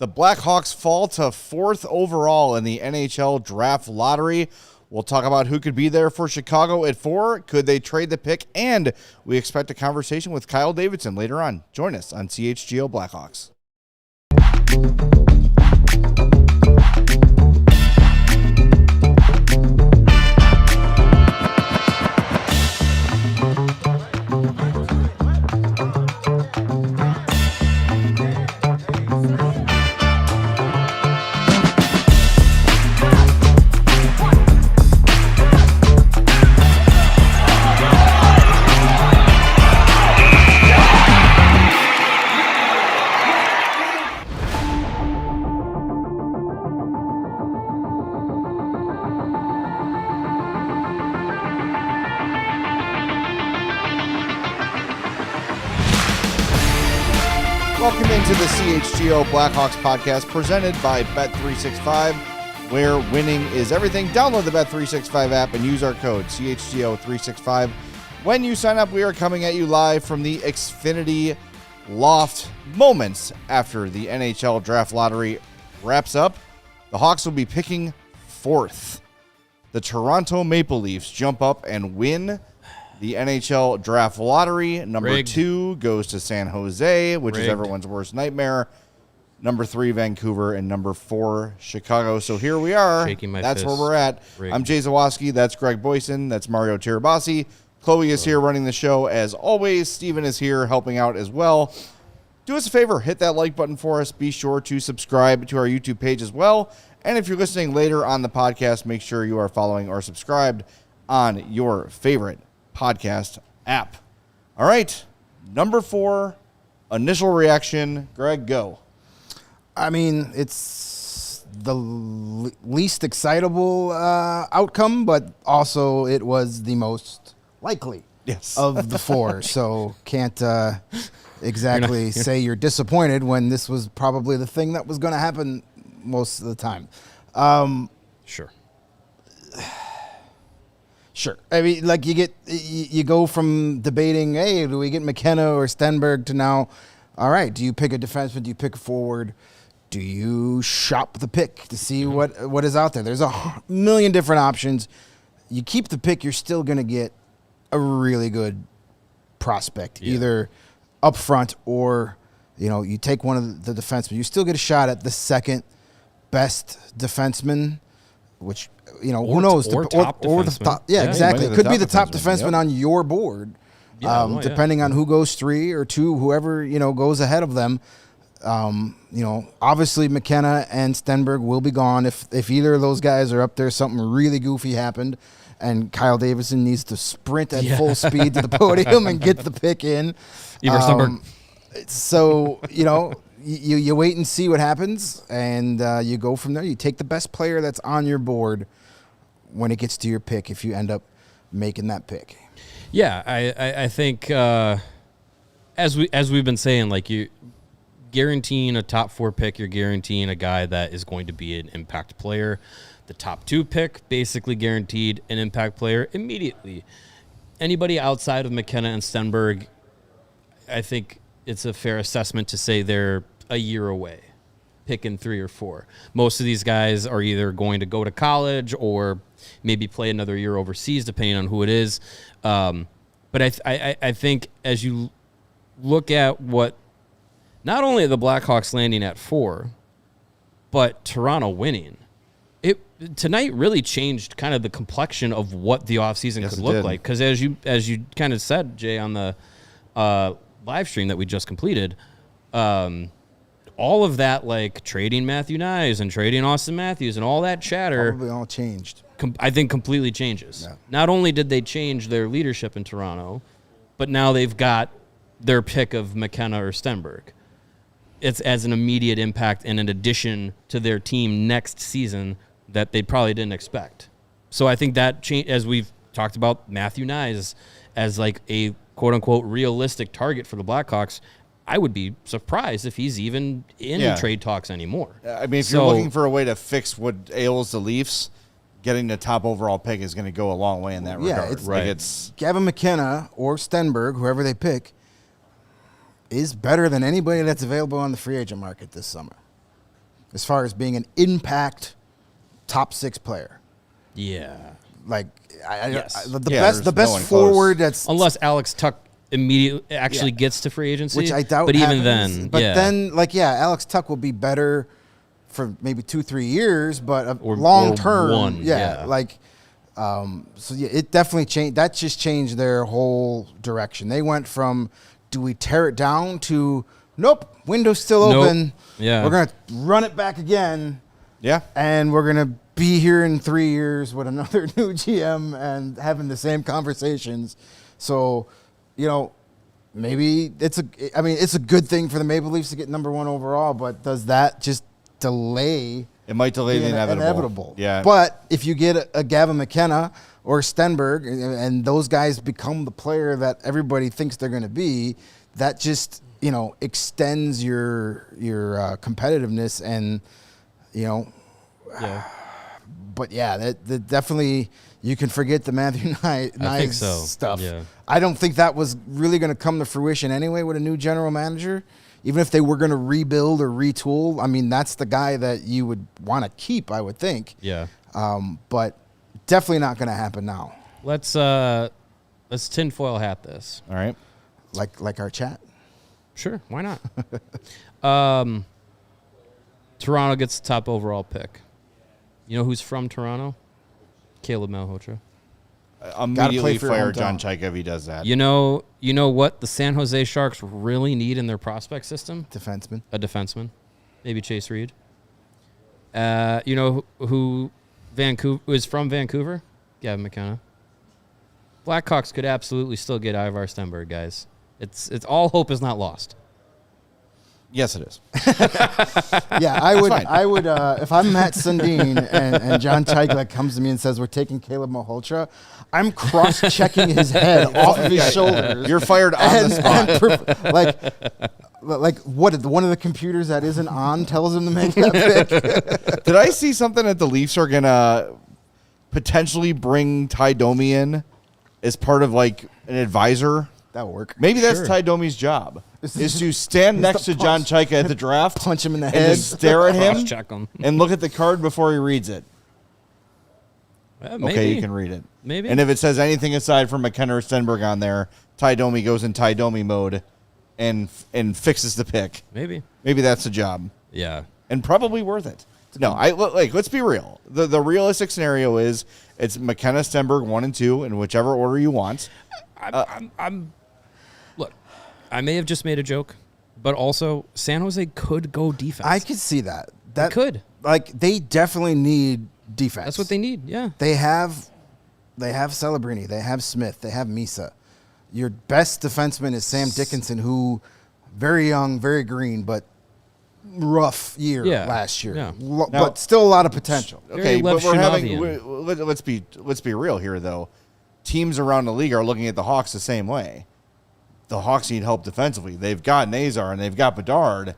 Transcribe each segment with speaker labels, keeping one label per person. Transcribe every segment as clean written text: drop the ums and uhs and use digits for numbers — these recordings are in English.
Speaker 1: The Blackhawks fall to 4th overall in the NHL Draft lottery. We'll talk about who could be there for Chicago at 4. Could they trade the pick? And we expect a conversation with Kyle Davidson later on. Join us on CHGO Blackhawks. Welcome into the CHGO Blackhawks podcast presented by Bet365, where winning is everything. Download the Bet365 app and use our code CHGO365. When you sign up, we are coming at you live from the Xfinity Loft moments after the NHL Draft lottery wraps up. The Hawks will be picking 4th. The Toronto Maple Leafs jump up and win the NHL Draft lottery. Number 2 goes to San Jose, which is everyone's worst nightmare. Number 3, Vancouver, and number 4, Chicago. So here we are. That's where we're at. I'm Jay Zawaski. That's Greg Boysen. That's Mario Tirabassi. Chloe is here running the show as always. Steven is here helping out as well. Do us a favor. Hit that like button for us. Be sure to subscribe to our YouTube page as well. And if you're listening later on the podcast, make sure you are following or subscribed on your favorite podcast app. All right, number 4, initial reaction. Greg, go.
Speaker 2: I mean, it's the least excitable outcome, but also it was the most likely of the 4. So can't exactly say you're disappointed when this was probably the thing that was going to happen most of the time.
Speaker 1: Sure.
Speaker 2: Sure. I mean, like you go from debating, hey, do we get McKenna or Stenberg to now, all right, do you pick a defenseman? Do you pick a forward? Do you shop the pick to see what is out there? There's a million different options. You keep the pick, you're still going to get a really good prospect, either up front or, you take one of the defensemen. You still get a shot at the second best defenseman, which, who knows?
Speaker 3: Or top defenseman.
Speaker 2: Exactly. It could be the top defenseman on your board, depending on who goes 3 or 2, whoever, goes ahead of them. Obviously McKenna and Stenberg will be gone. If either of those guys are up there, something really goofy happened, and Kyle Davidson needs to sprint at full speed to the podium and get the pick in. So, you wait and see what happens, and you go from there. You take the best player that's on your board when it gets to your pick, if you end up making that pick.
Speaker 3: Yeah, I think as we've been saying, like, you guaranteeing a top 4 pick, you're guaranteeing a guy that is going to be an impact player. The top 2 pick basically guaranteed an impact player immediately. Anybody outside of McKenna and Stenberg, I think it's a fair assessment to say they're a year away, picking 3 or 4. Most of these guys are either going to go to college or maybe play another year overseas, depending on who it is. But I think as you look at what not only the Blackhawks landing at 4, but Toronto winning, tonight really changed kind of the complexion of what the offseason could look like. Because as you kind of said, Jay, on the live stream that we just completed, all of that, like trading Matthew Nyes and trading Austin Matthews and all that chatter,
Speaker 2: probably all changed.
Speaker 3: I think completely changes. Yeah. Not only did they change their leadership in Toronto, but now they've got their pick of McKenna or Stenberg. It's as an immediate impact and an addition to their team next season that they probably didn't expect. So I think that change, as we've talked about Matthew Nyes as like a quote-unquote realistic target for the Blackhawks, I would be surprised if he's even in trade talks anymore.
Speaker 1: I mean, if you're looking for a way to fix what ails the Leafs, getting the top overall pick is going to go a long way in that regard.
Speaker 2: It's, right. It's Gavin McKenna or Stenberg, whoever they pick, is better than anybody that's available on the free agent market this summer. as far as being an impact top 6 player.
Speaker 3: Yeah.
Speaker 2: Like
Speaker 3: Yes.
Speaker 2: the
Speaker 1: there's
Speaker 2: best
Speaker 1: no one
Speaker 2: forward
Speaker 1: close.
Speaker 2: that's
Speaker 3: Unless Alex Tuck immediately actually gets to free agency,
Speaker 2: which I doubt.
Speaker 3: But even
Speaker 2: happens.
Speaker 3: then,
Speaker 2: but
Speaker 3: yeah.
Speaker 2: then Alex Tuck will be better for maybe 2-3 years, but
Speaker 3: Or
Speaker 2: long term,
Speaker 3: one, yeah.
Speaker 2: So it definitely changed. That just changed their whole direction. They went from, do we tear it down, to nope, window's still
Speaker 3: Nope.
Speaker 2: open.
Speaker 3: Yeah.
Speaker 2: We're gonna run it back again.
Speaker 1: Yeah.
Speaker 2: And we're gonna be here in 3 years with another new GM and having the same conversations. So, maybe it's a good thing for the Maple Leafs to get number 1 overall, but does that just delay?
Speaker 1: It might delay the
Speaker 2: the
Speaker 1: inevitable. Yeah.
Speaker 2: But if you get a Gavin McKenna or Stenberg, and those guys become the player that everybody thinks they're going to be, that just extends your competitiveness, and
Speaker 3: Yeah.
Speaker 2: But yeah, that definitely, you can forget the Matthew Knies
Speaker 3: so.
Speaker 2: stuff.
Speaker 3: Yeah.
Speaker 2: I don't think that was really going to come to fruition anyway with a new general manager. Even if they were going to rebuild or retool, I mean, that's the guy that you would want to keep, I would think.
Speaker 3: Yeah.
Speaker 2: But definitely not going to happen now.
Speaker 3: Let's tinfoil hat this.
Speaker 1: All right.
Speaker 2: Like our chat.
Speaker 3: Sure, why not? Toronto gets the top overall pick. You know who's from Toronto? Caleb Malhotra.
Speaker 1: Immediately
Speaker 2: for your
Speaker 1: fire
Speaker 2: hometown.
Speaker 1: John Chaika if he does that.
Speaker 3: You know what the San Jose Sharks really need in their prospect system?
Speaker 2: Defenseman.
Speaker 3: A defenseman, maybe Chase Reed. You know who Vancouver is from Vancouver? Gavin McKenna. Blackhawks could absolutely still get Ivar Stenberg, guys. It's all hope is not lost.
Speaker 1: Yes, it is.
Speaker 2: Yeah, I would if I'm Matt Sundin and John Chaika comes to me and says we're taking Caleb Malhotra, I'm cross-checking his head off of his shoulders.
Speaker 1: You're fired on the spot.
Speaker 2: Like what? One of the computers that isn't on tells him to make that pick.
Speaker 1: Did I see something that the Leafs are going to potentially bring Ty Domi in as part of like an advisor?
Speaker 2: That would work.
Speaker 1: Maybe that's
Speaker 3: Sure.
Speaker 1: Ty Domi's job. Is to stand next to John Chaika at the draft,
Speaker 2: Punch him in the
Speaker 1: and
Speaker 2: head.
Speaker 1: just stare at him,
Speaker 3: Cross-check him.
Speaker 1: and look at the card before he reads it.
Speaker 3: Maybe.
Speaker 1: Okay, you can read it.
Speaker 3: Maybe.
Speaker 1: And if it says anything aside from McKenna or Stenberg on there, Ty Domi goes in Ty Domi mode and fixes the pick.
Speaker 3: Maybe.
Speaker 1: Maybe that's the job,
Speaker 3: Yeah.
Speaker 1: and probably worth it. No, let's be real. The realistic scenario is it's McKenna, Stenberg 1 and 2 in whichever order you want.
Speaker 3: Look, I may have just made a joke, but also San Jose could go defense.
Speaker 2: I could see that. That
Speaker 3: could.
Speaker 2: Like, they definitely need defense.
Speaker 3: That's what they need. Yeah.
Speaker 2: They have Celebrini, they have Smith, they have Misa. Your best defenseman is Sam Dickinson, who very young, very green, but rough year last year.
Speaker 3: Yeah.
Speaker 2: But still a lot of potential.
Speaker 1: Okay,
Speaker 3: Very
Speaker 1: but we're having
Speaker 3: Lev
Speaker 1: let's be real here though. Teams around the league are looking at the Hawks the same way. The Hawks need help defensively. They've got Nazar and they've got Bedard and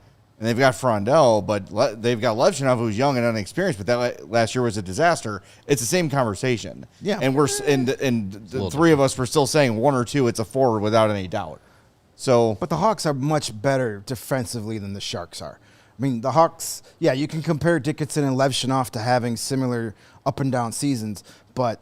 Speaker 1: they've got Frondell, but they've got Levchinov who's young and unexperienced. But that last year was a disaster. It's the same conversation.
Speaker 2: Yeah,
Speaker 1: and the three of us were still saying 1 or 2. It's a forward without any doubt. So,
Speaker 2: But the Hawks are much better defensively than the Sharks are. I mean, the Hawks, yeah, you can compare Dickinson and Levchinov to having similar up and down seasons, but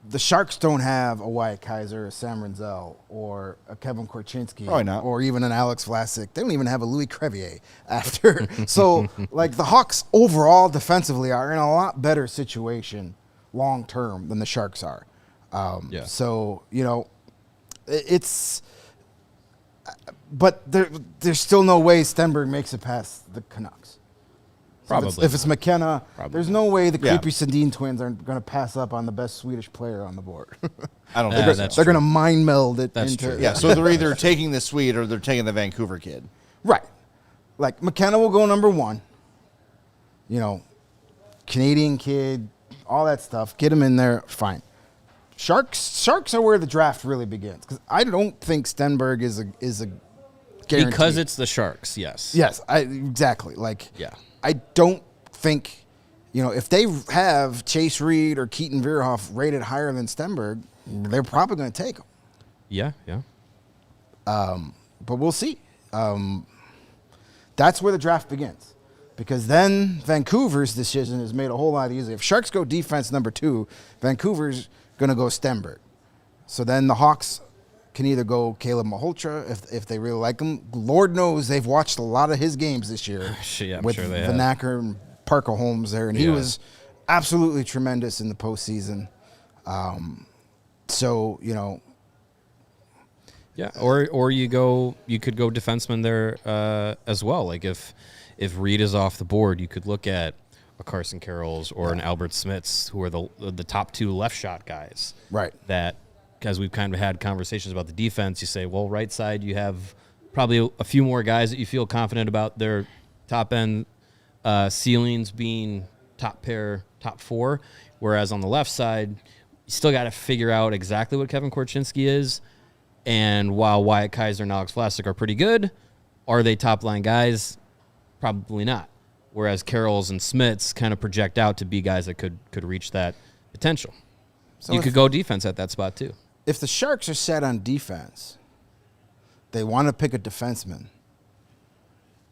Speaker 2: the Sharks don't have a Wyatt Kaiser, a Sam Renzel, or a Kevin Korchinski,
Speaker 1: Probably not.
Speaker 2: or even an Alex Vlasic. They don't even have a Louis Crevier after. So, like, the Hawks overall defensively are in a lot better situation long term than the Sharks are.
Speaker 3: Yeah.
Speaker 2: So, it's. But there's still no way Stenberg makes it past the Canucks.
Speaker 3: Probably.
Speaker 2: If it's McKenna, there's no way the
Speaker 1: Yeah.
Speaker 2: creepy Sundin twins are going to pass up on the best Swedish player on the board.
Speaker 1: I don't
Speaker 3: Yeah,
Speaker 1: think
Speaker 3: that's
Speaker 1: so.
Speaker 2: They're going to mind meld it
Speaker 3: That's
Speaker 2: into.
Speaker 3: true.
Speaker 1: Yeah, so they're either taking the Swede or they're taking the Vancouver kid.
Speaker 2: Right. Like, McKenna will go number 1. Canadian kid, all that stuff. Get him in there, fine. Sharks are where the draft really begins, because I don't think Stenberg is a guarantee.
Speaker 3: Because it's the Sharks, yes.
Speaker 2: Yes, exactly. Like,
Speaker 3: Yeah.
Speaker 2: I don't think, if they have Chase Reed or Keaton Vierhoff rated higher than Stenberg, they're probably going to take him.
Speaker 3: Yeah, yeah.
Speaker 2: But we'll see. That's where the draft begins, because then Vancouver's decision is made a whole lot easier. If Sharks go defense number 2, Vancouver's going to go Stenberg. So then the Hawks can either go Caleb Malhotra if they really like him. Lord knows they've watched a lot of his games this year
Speaker 3: I'm
Speaker 2: with
Speaker 3: sure they
Speaker 2: Van Acker and Parker Holmes there, and he was absolutely tremendous in the postseason. So, you know.
Speaker 3: Yeah, or you could go defenseman there as well. Like if Reed is off the board, you could look at a Carson Carrolls or an Albert Smits, who are the top 2 left shot guys.
Speaker 2: Right.
Speaker 3: That, because we've kind of had conversations about the defense, you say, well, right side you have probably a few more guys that you feel confident about their top end ceilings being top pair, top 4, whereas on the left side, you still got to figure out exactly what Kevin Korchinski is. And while Wyatt Kaiser and Alex Vlasic are pretty good, are they top-line guys? Probably not. Whereas Carrolls and Smits kind of project out to be guys that could reach that potential. So you could go defense at that spot too.
Speaker 2: If the Sharks are set on defense, they want to pick a defenseman.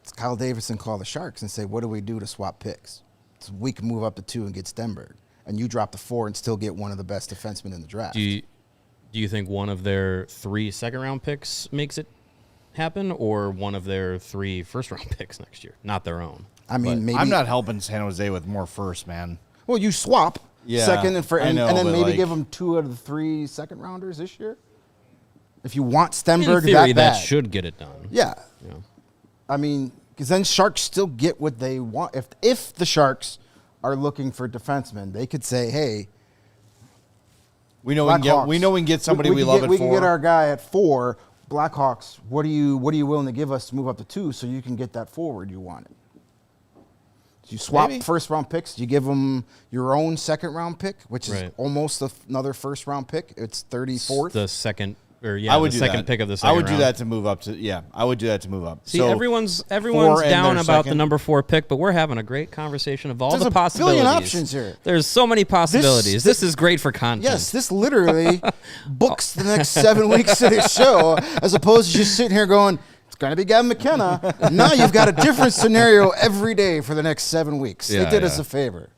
Speaker 2: It's Kyle Davidson call the Sharks and say, what do we do to swap picks? So we can move up to 2 and get Stenberg. And you drop to 4 and still get one of the best defensemen in the draft.
Speaker 3: Do you think one of their 3 second-round picks makes it happen, or one of their 3 first-round picks next year? Not their own.
Speaker 2: I mean, maybe
Speaker 1: I'm not helping San Jose with more first, man.
Speaker 2: Well, you swap second and then maybe
Speaker 1: like,
Speaker 2: give them 2 out of the 3 second-rounders this year. If you want Stenberg
Speaker 3: In theory,
Speaker 2: that bad,
Speaker 3: should get it done.
Speaker 2: Yeah.
Speaker 3: Yeah.
Speaker 2: I mean, because then Sharks still get what they want. If the Sharks are looking for defensemen, they could say, hey,
Speaker 1: we know we can get somebody we love at 4.
Speaker 2: We can get our guy at 4. Blackhawks, what are you willing to give us to move up to 2 so you can get that forward you wanted? You swap first-round picks. You give them your own second-round pick, which is almost another first-round pick. It's 34th.
Speaker 3: The second,
Speaker 1: second
Speaker 3: pick of the second
Speaker 1: I would
Speaker 3: round.
Speaker 1: do that to move up to. I would do that to move up.
Speaker 3: See,
Speaker 1: so
Speaker 3: everyone's down about the number 4 pick, but we're having a great conversation of all
Speaker 2: There's
Speaker 3: the possibilities.
Speaker 2: There's a billion options here.
Speaker 3: There's so many possibilities. This is great for content.
Speaker 2: Yes, this literally books the next 7 weeks of this show, as opposed to just sitting here going, it's going to be Gavin McKenna. Now you've got a different scenario every day for the next 7 weeks. They did us a favor.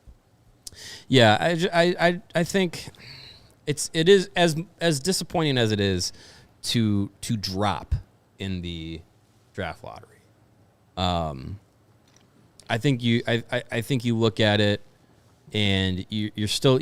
Speaker 3: Yeah, I think it is as disappointing as it is to drop in the draft lottery. I think you look at it and you're still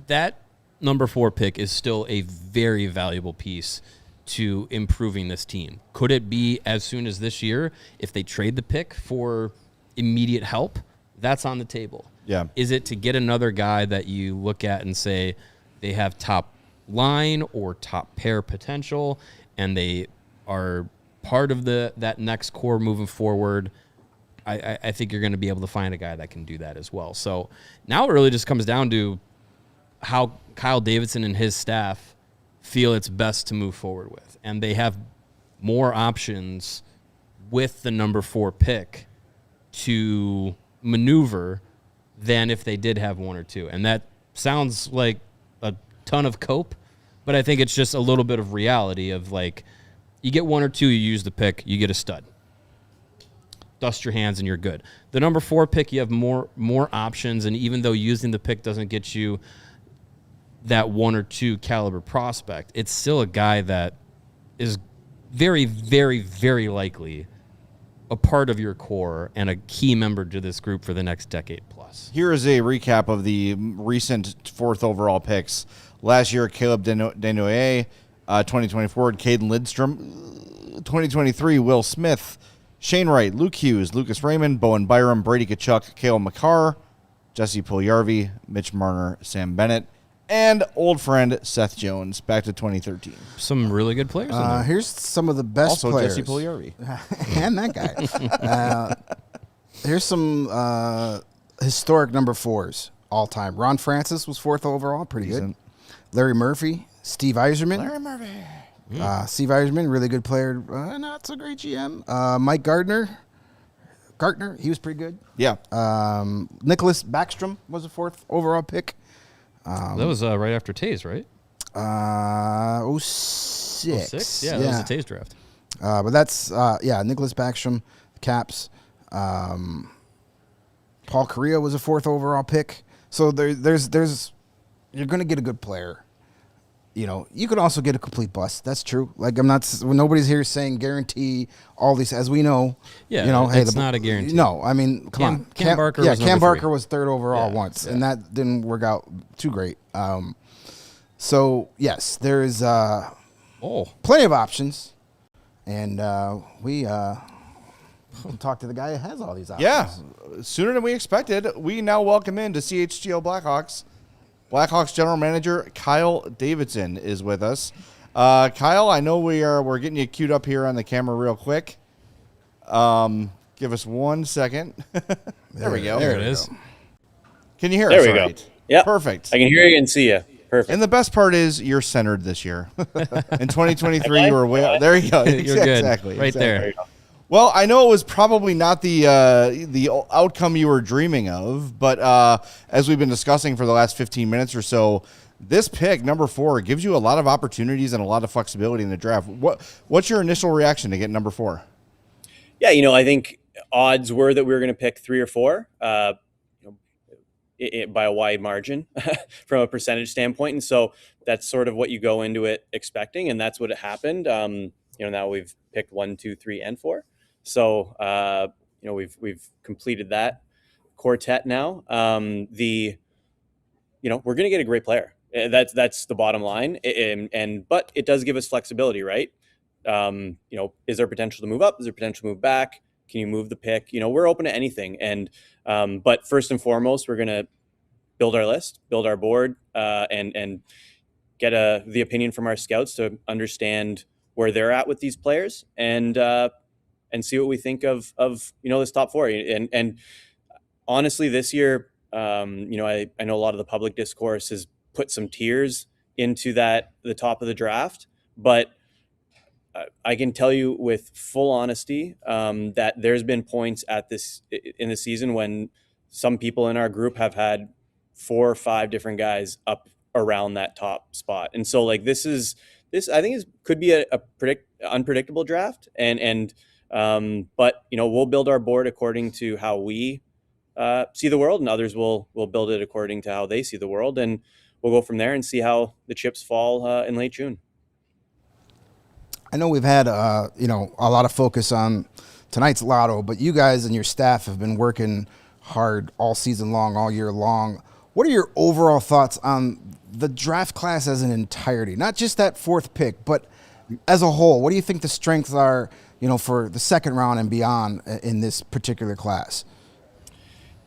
Speaker 3: that number 4 pick is still a very valuable piece to improving this team. Could it be as soon as this year if they trade the pick for immediate help? That's on the table.
Speaker 1: Yeah.
Speaker 3: Is it to get another guy that you look at and say they have top line or top pair potential and they are part of that next core moving forward? I think you're going to be able to find a guy that can do that as well. So now it really just comes down to how Kyle Davidson and his staff feel it's best to move forward with. And they have more options with the number 4 pick to maneuver than if they did have 1 or 2. And that sounds like a ton of cope, but I think it's just a little bit of reality of like, you get 1 or 2, you use the pick, you get a stud. Dust your hands and you're good. The number 4 pick, you have more options, and even though using the pick doesn't get you that 1 or 2 caliber prospect, it's still a guy that is very, very, very likely a part of your core and a key member to this group for the next decade plus.
Speaker 1: Here is a recap of the recent 4th overall picks. Last year, Caleb Desnoyers, 2024, Caden Lidstrom, 2023, Will Smith, Shane Wright, Luke Hughes, Lucas Raymond, Bowen Byram, Brady Tkachuk, Cale Makar, Jesse Puljujarvi, Mitch Marner, Sam Bennett, and old friend Seth Jones, back to 2013.
Speaker 3: Some really good players in there.
Speaker 2: Here's some of the best players.
Speaker 1: Jesse Puljujarvi.
Speaker 2: And that guy. Here's some historic number 4s all time. Ron Francis was 4th overall. Pretty good. Larry Murphy. Steve Yzerman. Steve Yzerman, really good player. Not so great GM. Mike Gardner, he was pretty good.
Speaker 1: Yeah.
Speaker 2: Nicholas Backstrom was a 4th overall pick.
Speaker 3: That was right after Taze, right?
Speaker 2: 06.
Speaker 3: Yeah, that was the Taze draft.
Speaker 2: But that's, Nicholas Backstrom, Caps. Paul Correa was a 4th overall pick. So there's you're going to get a good player. You know, you could also get a complete bust. That's true. Like nobody's here saying guarantee all these, as we know.
Speaker 3: Yeah,
Speaker 2: you know,
Speaker 3: it's not a guarantee.
Speaker 2: No, I mean, come on.
Speaker 3: Cam Barker.
Speaker 2: Yeah,
Speaker 3: was
Speaker 2: Cam
Speaker 3: number
Speaker 2: Barker
Speaker 3: 3.
Speaker 2: was 3rd overall once, and that didn't work out too great. So yes, there is plenty of options, and we can talk to the guy who has all these options.
Speaker 1: Yeah, sooner than we expected. We now welcome in to CHGO Blackhawks General Manager Kyle Davidson is with us. Kyle, I know we're getting you queued up here on the camera real quick. Give us 1 second. There we go.
Speaker 3: There it is.
Speaker 1: Can you hear us?
Speaker 4: There we
Speaker 1: all right?
Speaker 4: go. Yeah,
Speaker 1: Perfect.
Speaker 4: I can hear you and see you. Perfect.
Speaker 1: And the best part is you're centered this year. In 2023, you were way up. There you go.
Speaker 3: You're good.
Speaker 1: Exactly.
Speaker 3: Right there.
Speaker 1: Well, I know it was probably not the outcome you were dreaming of, but as we've been discussing for the last 15 minutes or so, this pick, number 4, gives you a lot of opportunities and a lot of flexibility in the draft. What's your initial reaction to getting number 4?
Speaker 4: Yeah, I think odds were that we were going to pick 3 or 4 by a wide margin from a percentage standpoint. And so that's sort of what you go into it expecting, and that's what it happened. Now we've picked 1, 2, 3, and 4. So, we've completed that quartet now. We're going to get a great player. That's the bottom line. But it does give us flexibility, right? Is there potential to move up? Is there potential to move back? Can you move the pick? We're open to anything. And, but first and foremost, we're going to build our list, build our board, and get the opinion from our scouts to understand where they're at with these players, and see what we think of this top 4. And honestly, this year, I know a lot of the public discourse has put some tiers into the top of the draft, but I can tell you with full honesty that there's been points in the season when some people in our group have had 4 or 5 different guys up around that top spot. And so this I think could be a unpredictable draft, but we'll build our board according to how we see the world, and others will build it according to how they see the world, and we'll go from there and see how the chips fall in late June.
Speaker 2: I know we've had a lot of focus on tonight's lotto, but you guys and your staff have been working hard all season long, all year long. What are your overall thoughts on the draft class as an entirety? Not just that 4th pick, but as a whole. What do you think the strengths are, for the 2nd round and beyond in this particular class?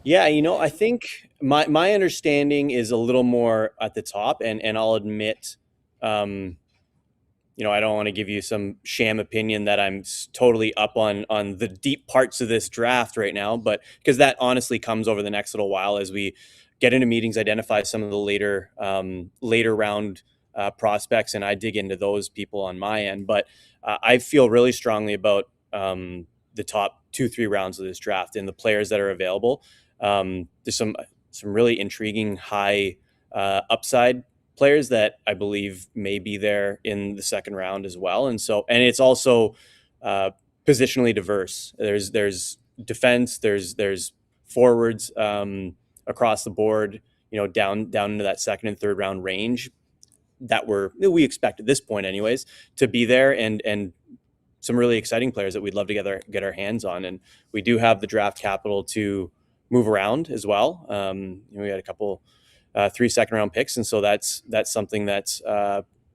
Speaker 4: Yeah, I think my understanding is a little more at the top, and I'll admit, I don't want to give you some sham opinion that I'm totally up on the deep parts of this draft right now, but because that honestly comes over the next little while as we get into meetings, identify some of the later round prospects, and I dig into those people on my end. But I feel really strongly about the top 2-3 rounds of this draft and the players that are available. There's some really intriguing high upside players that I believe may be there in the 2nd round as well. And it's also positionally diverse. There's defense, there's forwards across the board, down into that 2nd and 3rd round range that we expect at this point anyways to be there, and some really exciting players that we'd love to get our hands on. And we do have the draft capital to move around as well. We had a couple 3 2nd-round picks, and so that's something that's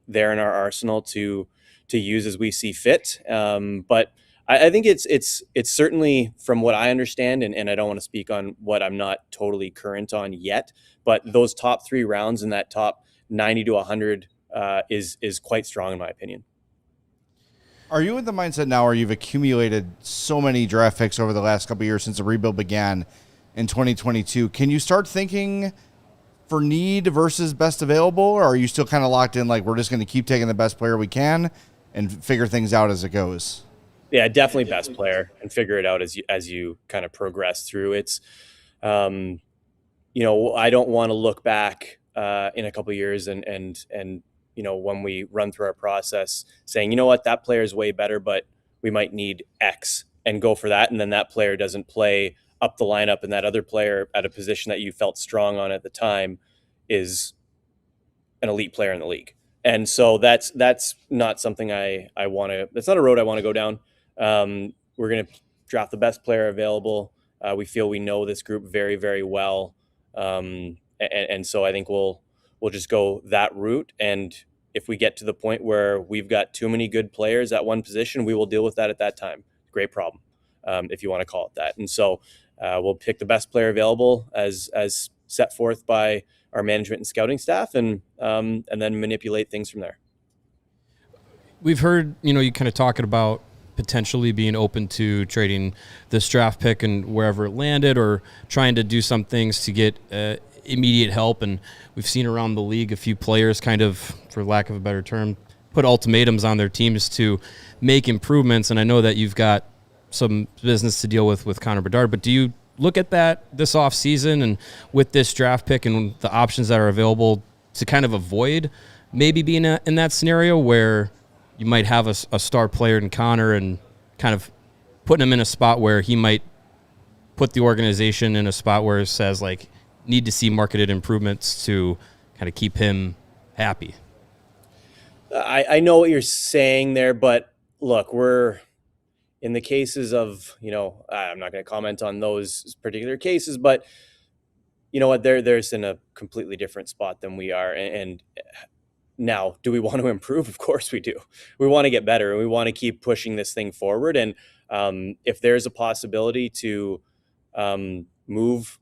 Speaker 4: there in our arsenal to use as we see fit. But I think it's certainly, from what I understand, and I don't want to speak on what I'm not totally current on yet, but those top 3 rounds in that top 90 to 100 is quite strong in my opinion.
Speaker 1: Are you in the mindset now where you've accumulated so many draft picks over the last couple of years since the rebuild began in 2022? Can you start thinking for need versus best available, or are you still kind of locked in, like, we're just going to keep taking the best player we can and figure things out as it goes?
Speaker 4: Yeah, definitely best player, and figure it out as you kind of progress through. It's, I don't want to look back in a couple of years and when we run through our process saying, that player is way better, but we might need X, and go for that. And then that player doesn't play up the lineup and that other player at a position that you felt strong on at the time is an elite player in the league. And so that's not something I want to, that's not a road I want to go down. We're going to draft the best player available. We feel we know this group very, very well. And so I think we'll just go that route. And if we get to the point where we've got too many good players at one position, we will deal with that at that time. Great problem, if you want to call it that. And so we'll pick the best player available as set forth by our management and scouting staff, and then manipulate things from there.
Speaker 3: We've heard, you kind of talking about potentially being open to trading this draft pick and wherever it landed, or trying to do some things to get immediate help. And we've seen around the league a few players kind of, for lack of a better term, put ultimatums on their teams to make improvements. And I know that you've got some business to deal with Connor Bedard, but do you look at that this off season and with this draft pick and the options that are available to kind of avoid maybe being in that scenario where you might have a star player in Connor and kind of putting him in a spot where he might put the organization in a spot where it says, like, need to see marketed improvements to kind of keep him happy?
Speaker 4: I know what you're saying there, but look, we're in the cases of, I'm not going to comment on those particular cases, but you know what, there's in a completely different spot than we are. And now, do we want to improve? Of course we do. We want to get better, and we want to keep pushing this thing forward. And if there's a possibility to move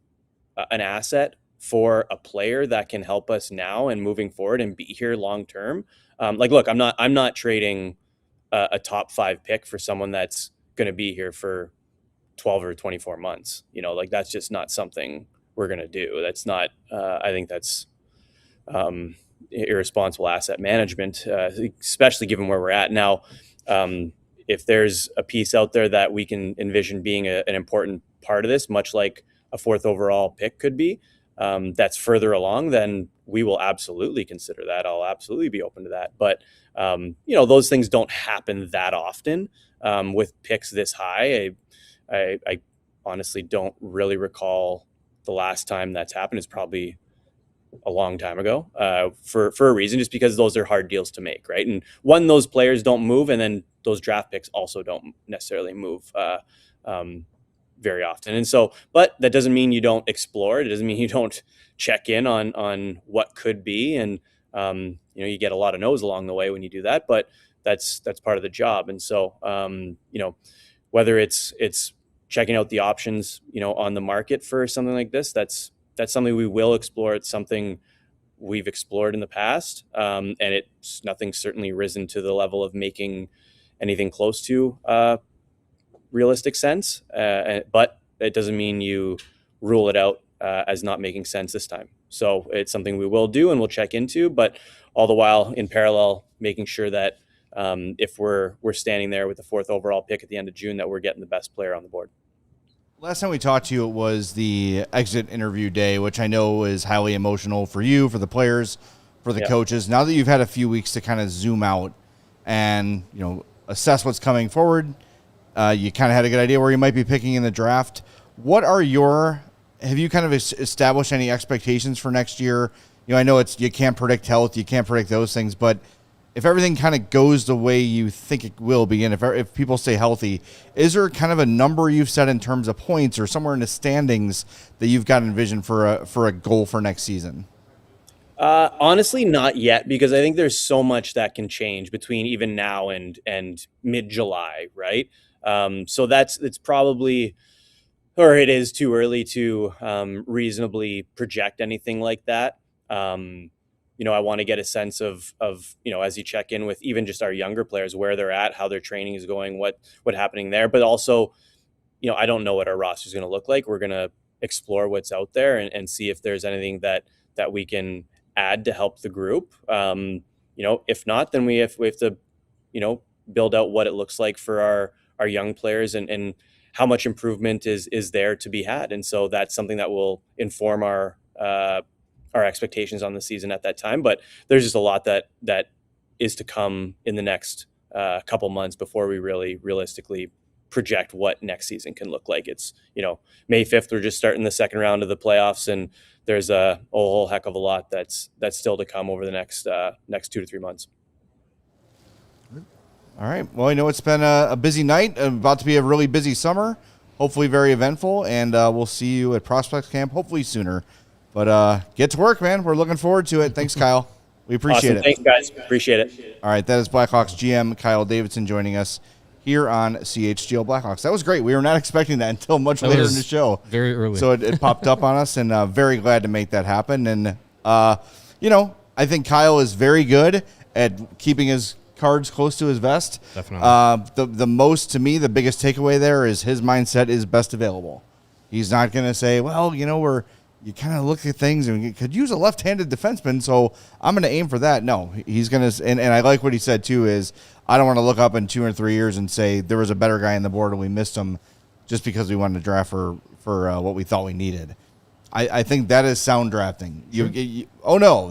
Speaker 4: an asset for a player that can help us now and moving forward and be here long term, look, I'm not trading a top 5 pick for someone that's going to be here for 12 or 24 months. That's just not something we're going to do. That's not, I think that's irresponsible asset management, especially given where we're at now. If there's a piece out there that we can envision being an important part of this, much like a 4th overall pick could be, that's further along, then we will absolutely consider that. I'll absolutely be open to that. But, those things don't happen that often with picks this high. I honestly don't really recall the last time that's happened. It's probably a long time ago, for a reason, just because those are hard deals to make, right? And one, those players don't move, and then those draft picks also don't necessarily move very often. And so, but that doesn't mean you don't explore. It doesn't mean you don't check in on what could be. And, you get a lot of no's along the way when you do that, but that's part of the job. And so, whether it's checking out the options, on the market for something like this, that's something we will explore. It's something we've explored in the past. And nothing's certainly risen to the level of making anything close to realistic sense. But it doesn't mean you rule it out as not making sense this time. So it's something we will do and we'll check into, but all the while in parallel, making sure that if we're standing there with the 4th overall pick at the end of June, that we're getting the best player on the board.
Speaker 1: Last time we talked to you, it was the exit interview day, which I know is highly emotional for you, for the players, for the coaches. Now that you've had a few weeks to kind of zoom out and, assess what's coming forward, you kind of had a good idea where you might be picking in the draft. Have you kind of established any expectations for next year? I know you can't predict health, you can't predict those things, but if everything kind of goes the way you think it will be, and if people stay healthy, is there kind of a number you've set in terms of points or somewhere in the standings that you've got envisioned for a goal for next season?
Speaker 4: Honestly, not yet, because I think there's so much that can change between even now and mid-July, right? So it's probably, or it is too early to reasonably project anything like that. I want to get a sense of, as you check in with even just our younger players, where they're at, how their training is going, what happening there. But also, I don't know what our roster is going to look like. We're going to explore what's out there and see if there's anything that we can add to help the group. If not, then we have to, build out what it looks like for our young players and how much improvement is there to be had. And so that's something that will inform our expectations on the season at that time. But there's just a lot that is to come in the next couple months before we really realistically project what next season can look like. It's, May 5th, we're just starting the second round of the playoffs, and there's a whole heck of a lot that's still to come over the next 2 to 3 months.
Speaker 1: All right. Well, I know it's been a busy night, about to be a really busy summer, hopefully very eventful, and we'll see you at Prospects Camp hopefully sooner. But get to work, man. We're looking forward to it. Thanks, Kyle. We appreciate it.
Speaker 4: Thanks, guys. Appreciate it.
Speaker 1: All right. That is Blackhawks GM Kyle Davidson joining us here on CHGO Blackhawks. That was great. We were not expecting that until much later in the show.
Speaker 3: Very early.
Speaker 1: So it popped up on us, and very glad to make that happen. And, I think Kyle is very good at keeping his cards close to his vest.
Speaker 3: Definitely.
Speaker 1: The most, to me, the biggest takeaway there is his mindset is best available. He's not going to say, well, you kind of look at things and you could use a left-handed defenseman, so I'm going to aim for that. No, he's going to, and I like what he said too, is I don't want to look up in 2 or 3 years and say there was a better guy on the board and we missed him just because we wanted to draft for what we thought we needed. I think that is sound drafting. Sure.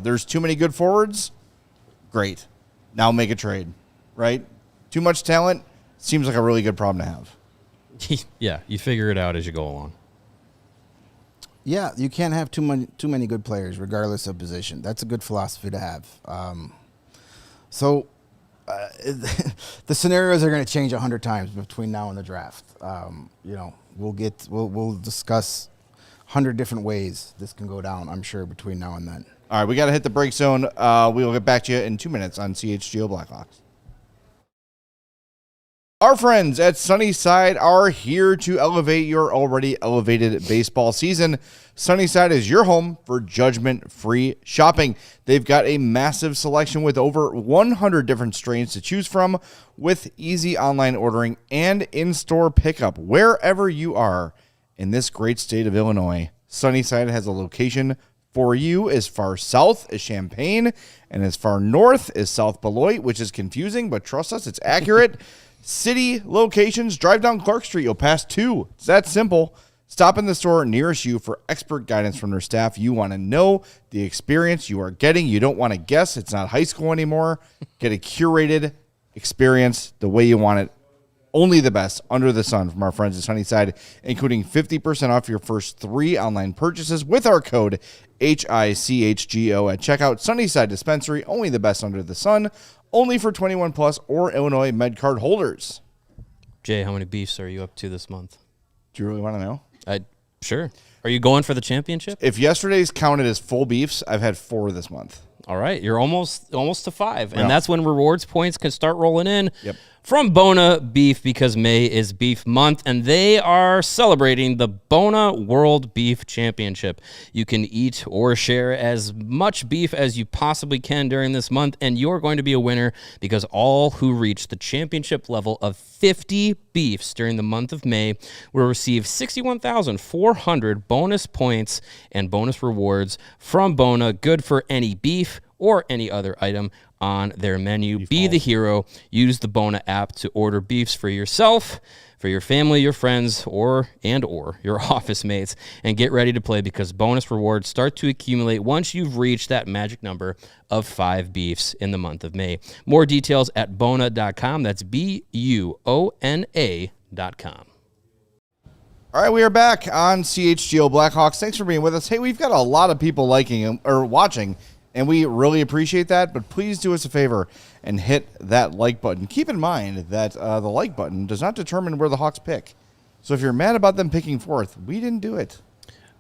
Speaker 1: There's too many good forwards. Great. Now make a trade, right? Too much talent seems like a really good problem to have.
Speaker 3: Yeah, you figure it out as you go along.
Speaker 2: Yeah, you can't have too many good players, regardless of position. That's a good philosophy to have. The scenarios are going to change 100 times between now and the draft. We'll discuss 100 different ways this can go down, I'm sure, between now and then.
Speaker 1: All right, we got to hit the break zone. We will get back to you in 2 minutes on CHGO Blackhawks. Our friends at Sunnyside are here to elevate your already elevated baseball season. Sunnyside is your home for judgment-free shopping. They've got a massive selection with over 100 different strains to choose from, with easy online ordering and in-store pickup wherever you are in this great state of Illinois. Sunnyside has a location for you as far south as Champaign and as far north as South Beloit, which is confusing, but trust us, it's accurate. City locations, drive down Clark Street. You'll pass 2. It's that simple. Stop in the store nearest you for expert guidance from their staff. You want to know the experience you are getting. You don't want to guess. It's not high school anymore. Get a curated experience the way you want it. Only the best under the sun from our friends at Sunnyside, including 50% off your first 3 online purchases with our code HICHGO at checkout. Sunnyside Dispensary, only the best under the sun. Only for 21 plus or Illinois MedCard holders.
Speaker 3: Jay, how many beefs are you up to this month?
Speaker 1: Do you really want to know?
Speaker 3: Sure. Are you going for the championship?
Speaker 1: If yesterday's counted as full beefs, I've had 4 this month.
Speaker 3: All right, you're almost to 5,
Speaker 1: Yeah.
Speaker 3: and that's when rewards points can start rolling in.
Speaker 1: Yep.
Speaker 3: From Bona Beef, because May is Beef Month, and they are celebrating the Bona World Beef Championship. You can eat or share as much beef as you possibly can during this month, and you're going to be a winner because all who reach the championship level of 50 beefs during the month of May will receive 61,400 bonus points and bonus rewards from Bona, good for any beef or any other item on their menu. Be the hero. Use the Bona app to order beefs for yourself, for your family, your friends, or your office mates, and get ready to play because bonus rewards start to accumulate once you've reached that magic number of 5 beefs in the month of May. More details at bona.com. That's BUONA.com.
Speaker 1: All right, we are back on CHGO Blackhawks. Thanks for being with us. Hey, we've got a lot of people liking or watching, and we really appreciate that, but please do us a favor and hit that like button. Keep in mind that the like button does not determine where the Hawks pick. So if you're mad about them picking 4th, we didn't do it.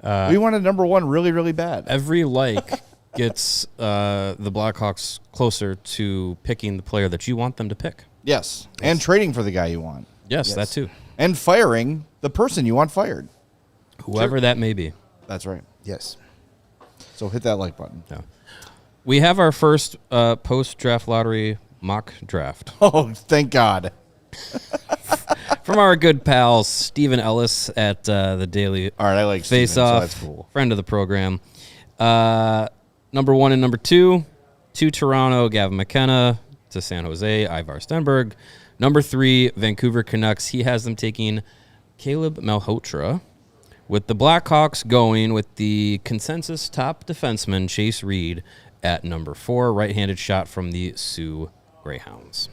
Speaker 1: We wanted number 1 really, really bad.
Speaker 3: Every like gets the Blackhawks closer to picking the player that you want them to pick.
Speaker 1: Yes, and trading for the guy you want.
Speaker 3: Yes, that too.
Speaker 1: And firing the person you want fired.
Speaker 3: Whoever that may be.
Speaker 1: That's right.
Speaker 2: Yes.
Speaker 1: So hit that like button.
Speaker 3: Yeah. We have our first post-draft lottery mock draft.
Speaker 1: Oh, thank God.
Speaker 3: From our good pals, Stephen Ellis at the Daily
Speaker 1: All right, I like
Speaker 3: Face
Speaker 1: Steven, so
Speaker 3: Off,
Speaker 1: that's cool.
Speaker 3: friend of the program. Number 1 and number 2, to Toronto, Gavin McKenna. To San Jose, Ivar Stenberg. Number 3, Vancouver Canucks. He has them taking Caleb Malhotra. With the Blackhawks going with the consensus top defenseman, Chase Reed, at number 4, right-handed shot from the Sioux Greyhounds.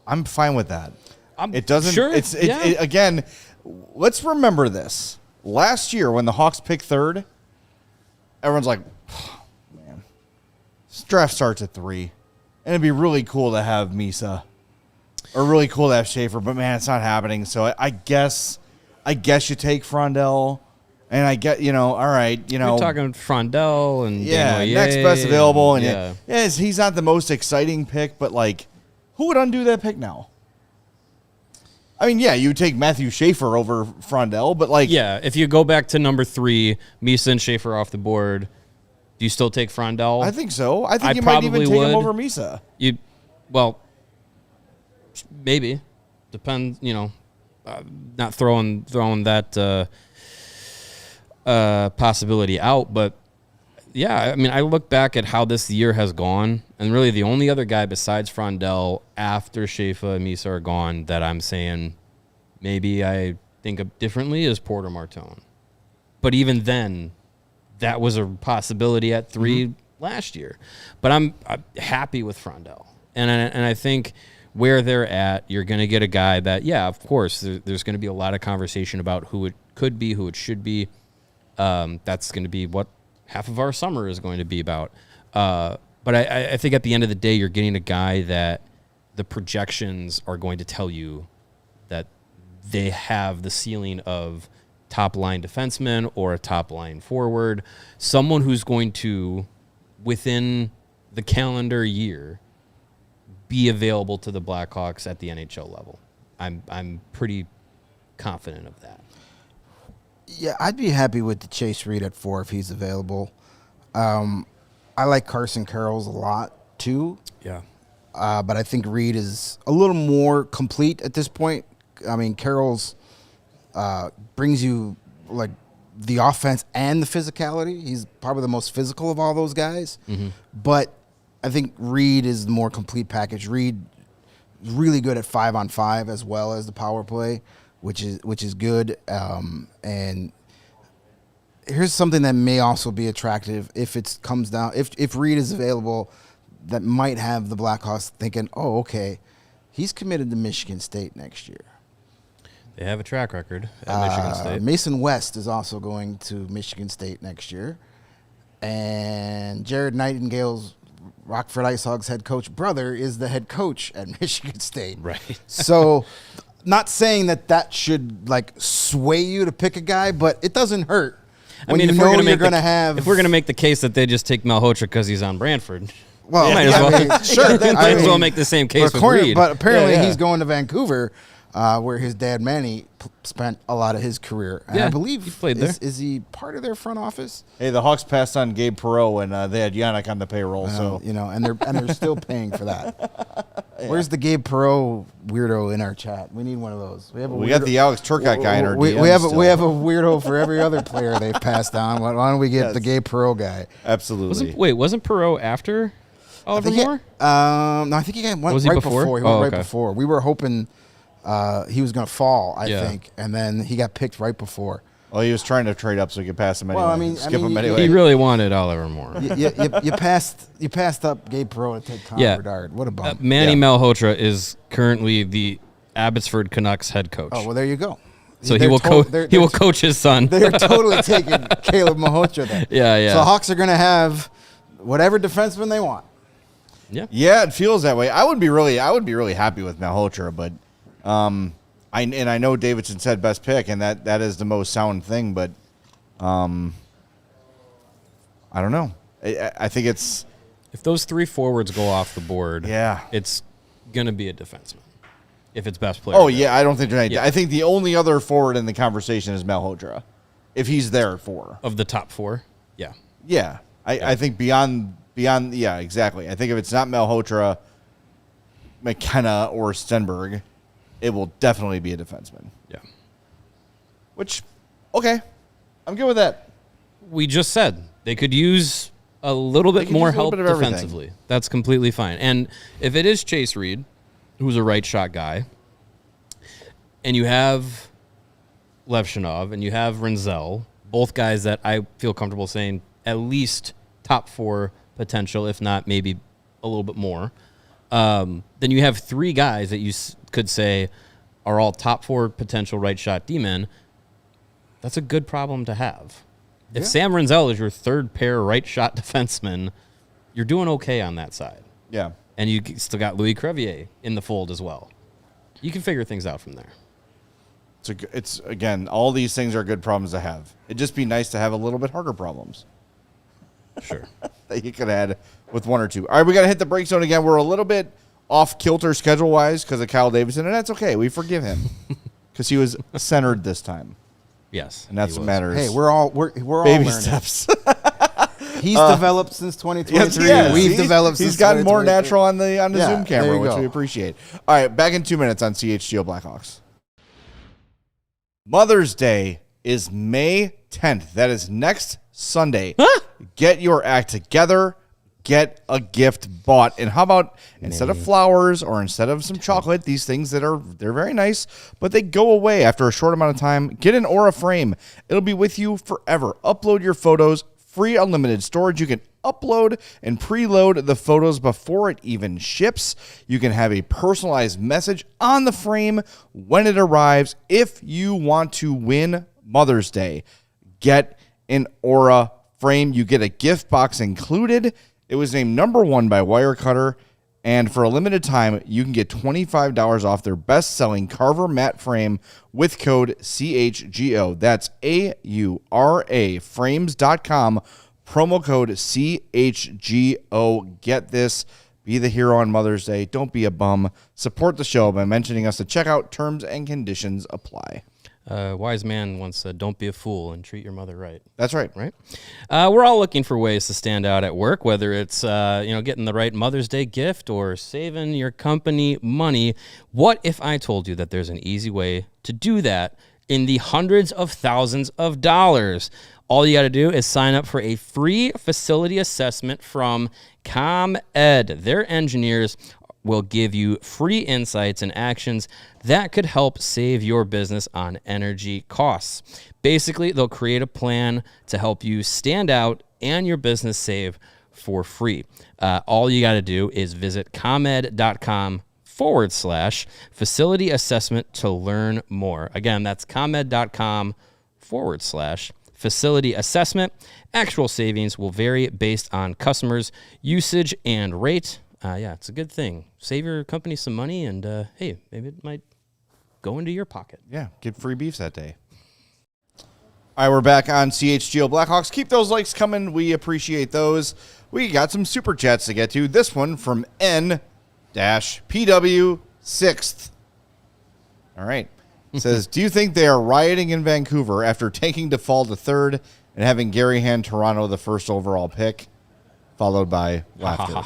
Speaker 1: I'm fine with that. It doesn't.
Speaker 3: Sure,
Speaker 1: Again, let's remember this. Last year, when the Hawks picked third, everyone's like, oh, man, this draft starts at 3. And it'd be really cool to have Misa. Or really cool to have Schaefer. But, man, it's not happening. So I guess you take Frondell. And I get, all right,
Speaker 3: You're talking Frondell and Desnoyers
Speaker 1: next best available. And
Speaker 3: yeah.
Speaker 1: yes, he's not the most exciting pick, but, like, who would undo that pick now? I mean, yeah, you would take Matthew Schaefer over Frondell, but, like...
Speaker 3: Yeah, if you go back to number 3, Misa and Schaefer off the board, do you still take Frondell?
Speaker 1: I think so. I think you might even take him over Misa.
Speaker 3: Well, maybe. Depends, not throwing that... possibility out, but yeah, I mean, I look back at how this year has gone, and really the only other guy besides Frondell after Schaefer and Misa are gone that I'm saying maybe I think of differently is Porter Martone. But even then, that was a possibility at 3 last year. But I'm happy with Frondell, and I think where they're at, you're going to get a guy that, yeah, of course, there's going to be a lot of conversation about who it could be, who it should be. That's going to be what half of our summer is going to be about. But I think at the end of the day, you're getting a guy that the projections are going to tell you that they have the ceiling of top-line defenseman or a top-line forward, someone who's going to, within the calendar year, be available to the Blackhawks at the NHL level. I'm pretty confident of that.
Speaker 2: Yeah, I'd be happy with the Chase Reed at 4 if he's available. I like Carson Carroll's a lot, too.
Speaker 3: Yeah.
Speaker 2: But I think Reed is a little more complete at this point. I mean, Carroll's brings you, like, the offense and the physicality. He's probably the most physical of all those guys. Mm-hmm. But I think Reed is the more complete package. Reed is really good at 5-on-5 as well as the power play, which is good. And here's something that may also be attractive if it comes down. If Reed is available, that might have the Blackhawks thinking, oh, okay, he's committed to Michigan State next year.
Speaker 3: They have a track record at Michigan State.
Speaker 2: Mason West is also going to Michigan State next year. And Jared Nightingale's Rockford Ice Hogs head coach brother is the head coach at Michigan State.
Speaker 3: Right.
Speaker 2: So not saying that should, like, sway you to pick a guy, but it doesn't hurt.
Speaker 3: I mean,
Speaker 2: if we're going
Speaker 3: to make the case that they just take Malhotra because he's on Brantford,
Speaker 2: well,
Speaker 3: might as well make the same case with Reed.
Speaker 2: But apparently he's going to Vancouver, where his dad Manny spent a lot of his career. And I believe
Speaker 3: he played there.
Speaker 2: Is he part of their front office?
Speaker 1: Hey, the Hawks passed on Gabe Perreault, and they had Yannick on the payroll.
Speaker 2: And they're still paying for that. Yeah. Where's the Gabe Perreault weirdo in our chat? We need one of those.
Speaker 1: We got the Alex Turcotte guy in our
Speaker 2: we have a weirdo for every other player they've passed on. Why don't we get the Gabe Perreault guy?
Speaker 1: Absolutely.
Speaker 3: Wasn't Perreault after Oliver Moore?
Speaker 2: No, I think he went right before. He went right before. We were hoping he was going to fall, I think, and then he got picked right before.
Speaker 1: Well, he was trying to trade up so he could pass him anyway.
Speaker 2: Well,
Speaker 1: skip him anyway.
Speaker 3: He really wanted Oliver Moore.
Speaker 2: You passed up Gabe Perreault to take Connor Bedard. What a bum.
Speaker 3: Manny Malhotra is currently the Abbotsford Canucks head coach.
Speaker 2: Oh, well, there you go.
Speaker 3: So he will coach his son.
Speaker 2: They're totally taking Caleb Malhotra then.
Speaker 3: Yeah.
Speaker 2: So the Hawks are going to have whatever defenseman they want.
Speaker 1: Yeah, it feels that way. I would be really happy with Malhotra, but I know Davidson said best pick, and that is the most sound thing, but I don't know. I think it's
Speaker 3: if those 3 forwards go off the board,
Speaker 1: it's
Speaker 3: gonna be a defenseman. If it's best player.
Speaker 1: Oh yeah, I don't think there's any. I think the only other forward in the conversation is Malhotra, if he's there at 4
Speaker 3: of the top 4.
Speaker 1: Yeah. I think beyond exactly. I think if it's not Malhotra, McKenna, or Stenberg, it will definitely be a defenseman.
Speaker 3: Yeah.
Speaker 1: Which, okay, I'm good with that.
Speaker 3: We just said they could use a little bit more help defensively. That's completely fine. And if it is Chase Reed, who's a right shot guy, and you have Levshinov and you have Renzel, both guys that I feel comfortable saying at least top 4 potential, if not maybe a little bit more, then you have 3 guys that you could say are all top 4 potential right shot D-men, that's a good problem to have. If Sam Renzel is your third pair right shot defenseman, you're doing okay on that side.
Speaker 1: Yeah.
Speaker 3: And you still got Louis Crevier in the fold as well. You can figure things out from there.
Speaker 1: It's again, all these things are good problems to have. It'd just be nice to have a little bit harder problems.
Speaker 3: Sure.
Speaker 1: That you could add with one or two. All right, we got to hit the break zone again. We're a little bit off kilter schedule-wise because of Kyle Davidson, and that's okay. We forgive him because he was centered this time.
Speaker 3: Yes.
Speaker 1: And that's what matters.
Speaker 2: Hey, we're all
Speaker 1: baby
Speaker 2: learning.
Speaker 1: steps.
Speaker 2: He's developed since 2023.
Speaker 1: Yes,
Speaker 2: We've developed since
Speaker 1: He's gotten more
Speaker 2: 2023.
Speaker 1: natural on the Zoom camera,
Speaker 2: there you
Speaker 1: which
Speaker 2: go.
Speaker 1: we appreciate. All right, back in 2 minutes on CHGO Blackhawks. Mother's Day is May 10th. That is next Sunday. Get your act together. Get a gift bought. And how about instead of flowers or instead of some chocolate, these things they're very nice, but they go away after a short amount of time. Get an Aura frame. It'll be with you forever. Upload your photos. Free unlimited storage. You can upload and preload the photos before it even ships. You can have a personalized message on the frame when it arrives. If you want to win Mother's Day, get an Aura frame. You get a gift box included. It was named #1 by Wirecutter. And for a limited time, you can get $25 off their best-selling Carver matte frame with code CHGO. That's AURA frames.com, promo code CHGO. Get this. Be the hero on Mother's Day. Don't be a bum. Support the show by mentioning us at checkout. Terms and conditions apply.
Speaker 3: Wise man once said, "Don't be a fool and treat your mother right."
Speaker 1: That's right.
Speaker 3: Right? We're all looking for ways to stand out at work, whether it's getting the right Mother's Day gift or saving your company money. What if I told you that there's an easy way to do that in the hundreds of thousands of dollars? All you got to do is sign up for a free facility assessment from ComEd. Their engineers will give you free insights and actions that could help save your business on energy costs. Basically, they'll create a plan to help you stand out and your business save for free. All you got to do is visit ComEd.com/facility assessment to learn more. Again, that's ComEd.com/facility assessment. Actual savings will vary based on customers' usage and rate. It's a good thing. Save your company some money, and hey, maybe it might go into your pocket.
Speaker 1: Yeah, get free beefs that day. All right, we're back on CHGO Blackhawks. Keep those likes coming. We appreciate those. We got some super chats to get to. This one from N-PW6th. All right. It says, do you think they are rioting in Vancouver after taking default to third and having Gary hand Toronto the first overall pick? Followed by laughter.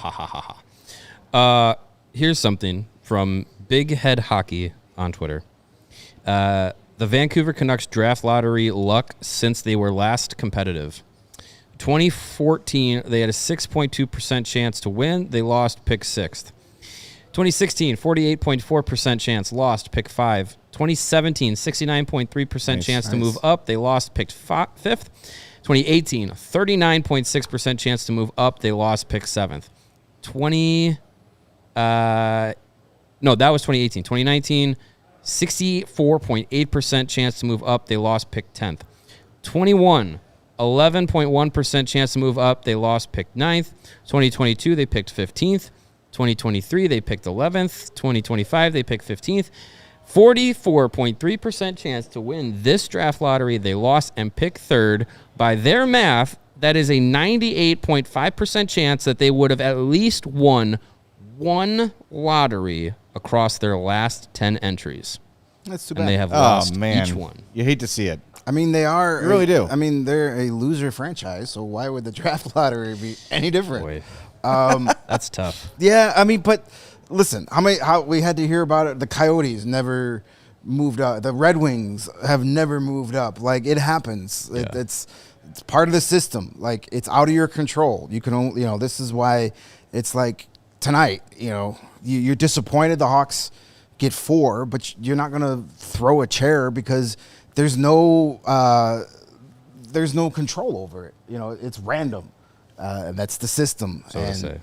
Speaker 3: Here's something from Big Head Hockey on Twitter. The Vancouver Canucks draft lottery luck since they were last competitive. 2014, they had a 6.2% chance to win. They lost, pick 6th. 2016, 48.4% chance, lost, pick 5. 2017, 69.3% chance to move up. They lost, picked 5th. 2018, 39.6% chance to move up. They lost, pick 7th. That was 2018. 2019, 64.8% chance to move up. They lost, pick 10th. 21, 11.1% chance to move up. They lost, pick 9th. 2022, they picked 15th. 2023, they picked 11th. 2025, they picked 15th. 44.3% chance to win this draft lottery. They lost and picked 3rd. By their math, that is a 98.5% chance that they would have at least won one lottery across their last 10 entries.
Speaker 2: That's too bad.
Speaker 3: And they have lost
Speaker 1: man.
Speaker 3: each one.
Speaker 1: You hate to see it.
Speaker 2: I mean, they are.
Speaker 1: You really do.
Speaker 2: I mean, they're a loser franchise, so why would the draft lottery be any different?
Speaker 3: Boy, that's tough.
Speaker 2: Yeah, I mean, but listen, how we had to hear about it. The Coyotes never moved up. The Red Wings have never moved up. Like, it happens.
Speaker 3: Yeah.
Speaker 2: It's part of the system. Like, it's out of your control. You can only, this is why it's like tonight. You're disappointed the Hawks get 4, but you're not gonna throw a chair because there's no control over it. It's random. And that's the system.
Speaker 3: So to say.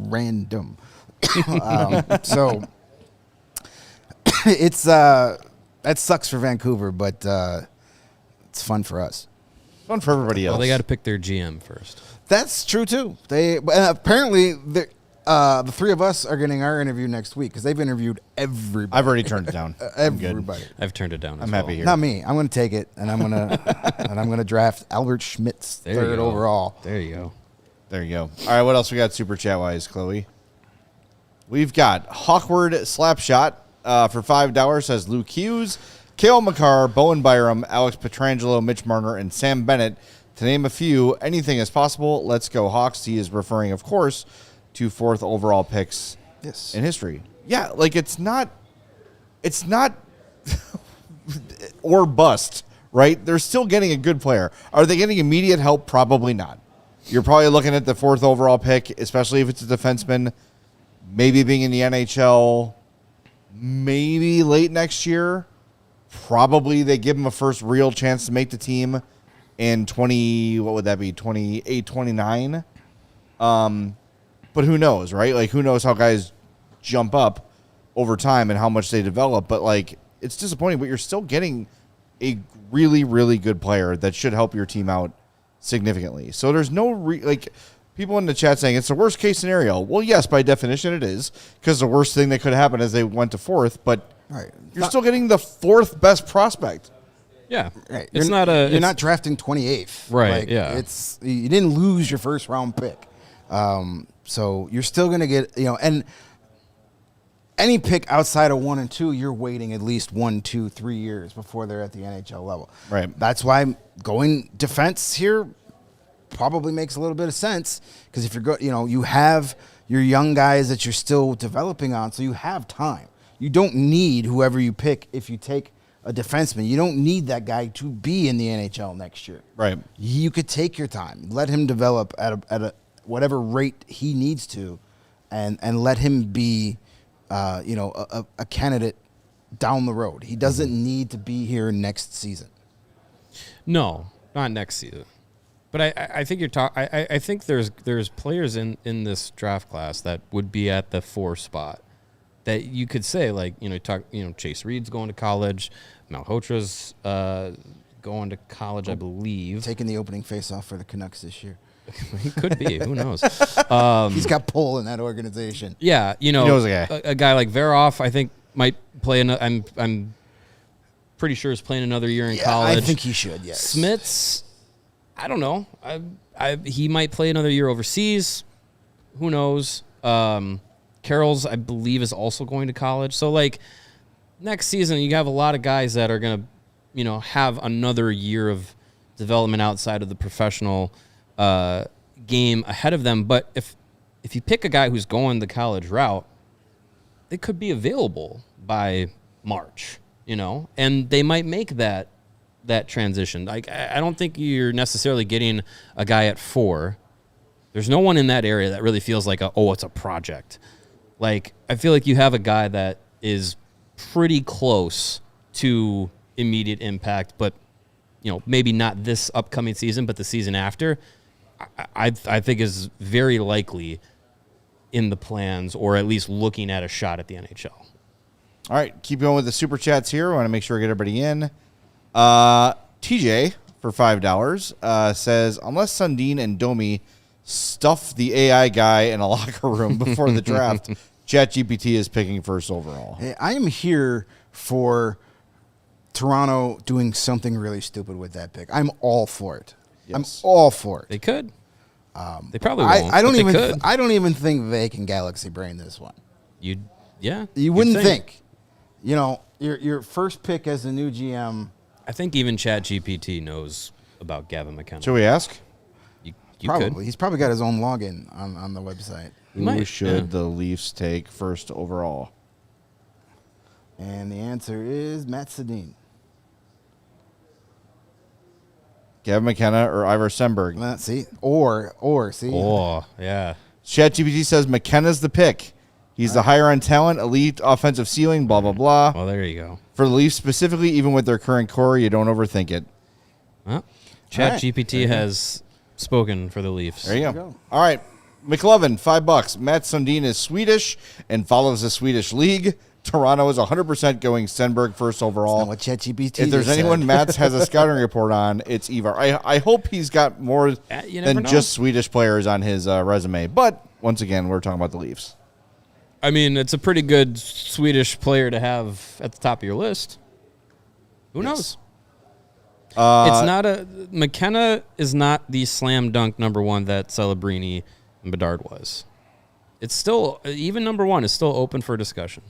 Speaker 2: Random. So it's that sucks for Vancouver, but it's fun for us.
Speaker 1: Fun for everybody else.
Speaker 3: Well, they got to pick their GM first.
Speaker 2: That's true too. Apparently the three of us are getting our interview next week because they've interviewed everybody.
Speaker 1: I've already turned it down.
Speaker 2: Everybody.
Speaker 3: I've turned it down.
Speaker 1: I'm happy here.
Speaker 2: Not me. I'm going to take it, and I'm going to draft Albert Schmitz third overall.
Speaker 3: There you go.
Speaker 1: There you go. All right, what else we got super chat wise, Chloe? We've got Hawkward Slapshot for $5, says Luke Hughes, Cale Makar, Bowen Byram, Alex Petrangelo, Mitch Marner, and Sam Bennett. To name a few, anything is possible. Let's go Hawks. He is referring, of course, to 4th overall picks in history. Yeah, like it's not or bust, right? They're still getting a good player. Are they getting immediate help? Probably not. You're probably looking at the 4th overall pick, especially if it's a defenseman, maybe being in the NHL, maybe late next year. Probably they give him a first real chance to make the team in 28, 29. But who knows, right? Like, who knows how guys jump up over time and how much they develop. But, like, it's disappointing, but you're still getting a really, really good player that should help your team out significantly. So there's no, people in the chat saying it's the worst case scenario. Well, yes, by definition it is, because the worst thing that could happen is they went to 4th, but you're still getting the 4th best prospect.
Speaker 3: Yeah,
Speaker 2: right.
Speaker 3: You're
Speaker 2: not drafting 28th,
Speaker 3: right? Yeah,
Speaker 2: you didn't lose your first round pick, so you're still going to get and any pick outside of 1 and 2, you're waiting at least 1, 2, 3 years before they're at the NHL level.
Speaker 1: Right.
Speaker 2: That's why going defense here probably makes a little bit of sense because if you're you have your young guys that you're still developing on, so you have time. You don't need whoever you pick if you take a defenseman. You don't need that guy to be in the NHL next year.
Speaker 1: Right.
Speaker 2: You could take your time, let him develop at a whatever rate he needs to, and let him be, a candidate down the road. He doesn't need to be here next season.
Speaker 3: No, not next season. But I think you're talking. I think there's players in this draft class that would be at the 4 spot. That you could say, like, Chase Reed's going to college, Malhotra's going to college, I believe.
Speaker 2: Taking the opening faceoff for the Canucks this year.
Speaker 3: He could be. Who knows?
Speaker 2: He's got pull in that organization.
Speaker 3: Yeah,
Speaker 1: He knows a guy.
Speaker 3: A guy like Veroff, I think, might play. I'm pretty sure is playing another year in college.
Speaker 2: I think he should. Yes.
Speaker 3: Smits, I don't know. He might play another year overseas. Who knows? Carroll's, I believe, is also going to college. So, like, next season, you have a lot of guys that are going to, have another year of development outside of the professional game ahead of them. But if you pick a guy who's going the college route, they could be available by March, and they might make that transition. Like, I don't think you're necessarily getting a guy at 4. There's no one in that area that really feels like it's a project. Like, I feel like you have a guy that is pretty close to immediate impact, but, maybe not this upcoming season, but the season after, I think is very likely in the plans or at least looking at a shot at the NHL.
Speaker 1: All right, keep going with the super chats here. I want to make sure I get everybody in. TJ for $5 says, unless Sundin and Domi stuff the AI guy in a locker room before the draft, ChatGPT is picking 1st overall.
Speaker 2: Hey, I am here for Toronto doing something really stupid with that pick. I'm all for it. Yes. I'm all for it.
Speaker 3: They could. They probably won't.
Speaker 2: I don't even think they can galaxy brain this one.
Speaker 3: You
Speaker 2: wouldn't think. Your first pick as a new GM.
Speaker 3: I think even ChatGPT knows about Gavin McKenna.
Speaker 1: Should we ask?
Speaker 3: You
Speaker 2: probably.
Speaker 3: Could.
Speaker 2: He's probably got his own login on the website.
Speaker 1: Who should the Leafs take 1st overall?
Speaker 2: And the answer is Matt Sedin.
Speaker 1: Gavin McKenna or Ivar Stenberg?
Speaker 2: See? See?
Speaker 3: Oh, yeah.
Speaker 1: ChatGPT says McKenna's the pick. He's the higher end talent, elite offensive ceiling, blah, blah, blah.
Speaker 3: Well, there you go.
Speaker 1: For the Leafs specifically, even with their current core, you don't overthink it.
Speaker 3: Well, ChatGPT has spoken for the Leafs.
Speaker 1: There you go. All right. McLovin, $5. Matt Sundin is Swedish and follows the Swedish league. Toronto is 100% going Stenberg first overall.
Speaker 2: That's not what ChatGPT
Speaker 1: If there's
Speaker 2: just
Speaker 1: anyone
Speaker 2: said.
Speaker 1: Matt has a scouting report on, it's Ivar. I hope he's got more
Speaker 3: You never
Speaker 1: than
Speaker 3: know.
Speaker 1: just Swedish players on his resume. But once again, we're talking about the Leafs.
Speaker 3: I mean, it's a pretty good Swedish player to have at the top of your list. Who knows? It's not McKenna is not the slam dunk number one that Celebrini and Bedard was. It's still, even number one is still open for discussion.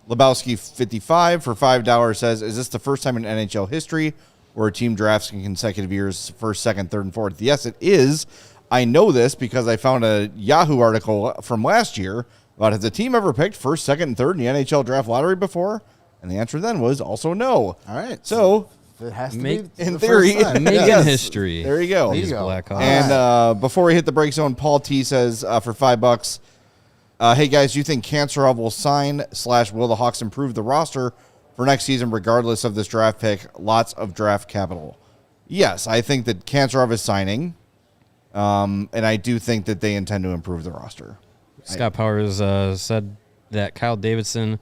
Speaker 1: Lebowski 55 for $5 says, is this the first time in NHL history where a team drafts in consecutive years, first, second, third, and fourth? Yes, it is. I know this because I found a Yahoo article from last year about has the team ever picked first, second, and third in the NHL draft lottery before? And the answer then was also no.
Speaker 2: All right.
Speaker 1: So
Speaker 2: it has to
Speaker 3: Make-
Speaker 2: be
Speaker 1: in
Speaker 2: the
Speaker 1: theory,
Speaker 2: first time.
Speaker 3: Making
Speaker 1: Yes.
Speaker 3: history.
Speaker 1: There you go.
Speaker 2: There you
Speaker 3: These
Speaker 2: go.
Speaker 3: Blackhawks.
Speaker 1: And before we hit the break zone, Paul T says for $5, hey guys, do you think Kancherov will sign / will the Hawks improve the roster for next season regardless of this draft pick? Lots of draft capital. Yes, I think that Kancherov is signing, and I do think that they intend to improve the roster.
Speaker 3: Scott Powers said that Kyle Davidson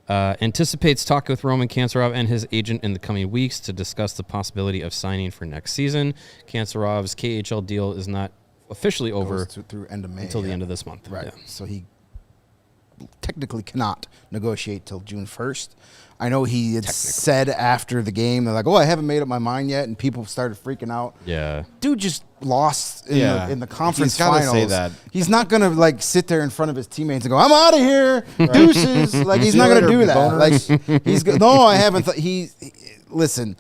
Speaker 3: anticipates talking with Roman Kanserov and his agent in the coming weeks to discuss the possibility of signing for next season. Kanserov's KHL deal is not officially over
Speaker 2: through end of May
Speaker 3: until the end of this month.
Speaker 2: Right.
Speaker 3: Yeah.
Speaker 2: So he technically cannot negotiate till June 1st. I know he had said after the game, they're like, oh, I haven't made up my mind yet. And people started freaking out.
Speaker 3: Yeah.
Speaker 2: Dude just lost in the conference
Speaker 1: He's gotta
Speaker 2: finals.
Speaker 1: say that.
Speaker 2: He's not going to like sit there in front of his teammates and go, I'm out of here. Deuces. Like he's
Speaker 1: See
Speaker 2: not
Speaker 1: you
Speaker 2: going to
Speaker 1: later,
Speaker 2: do that.
Speaker 1: boners.
Speaker 2: Like he's no, I haven't. Listen,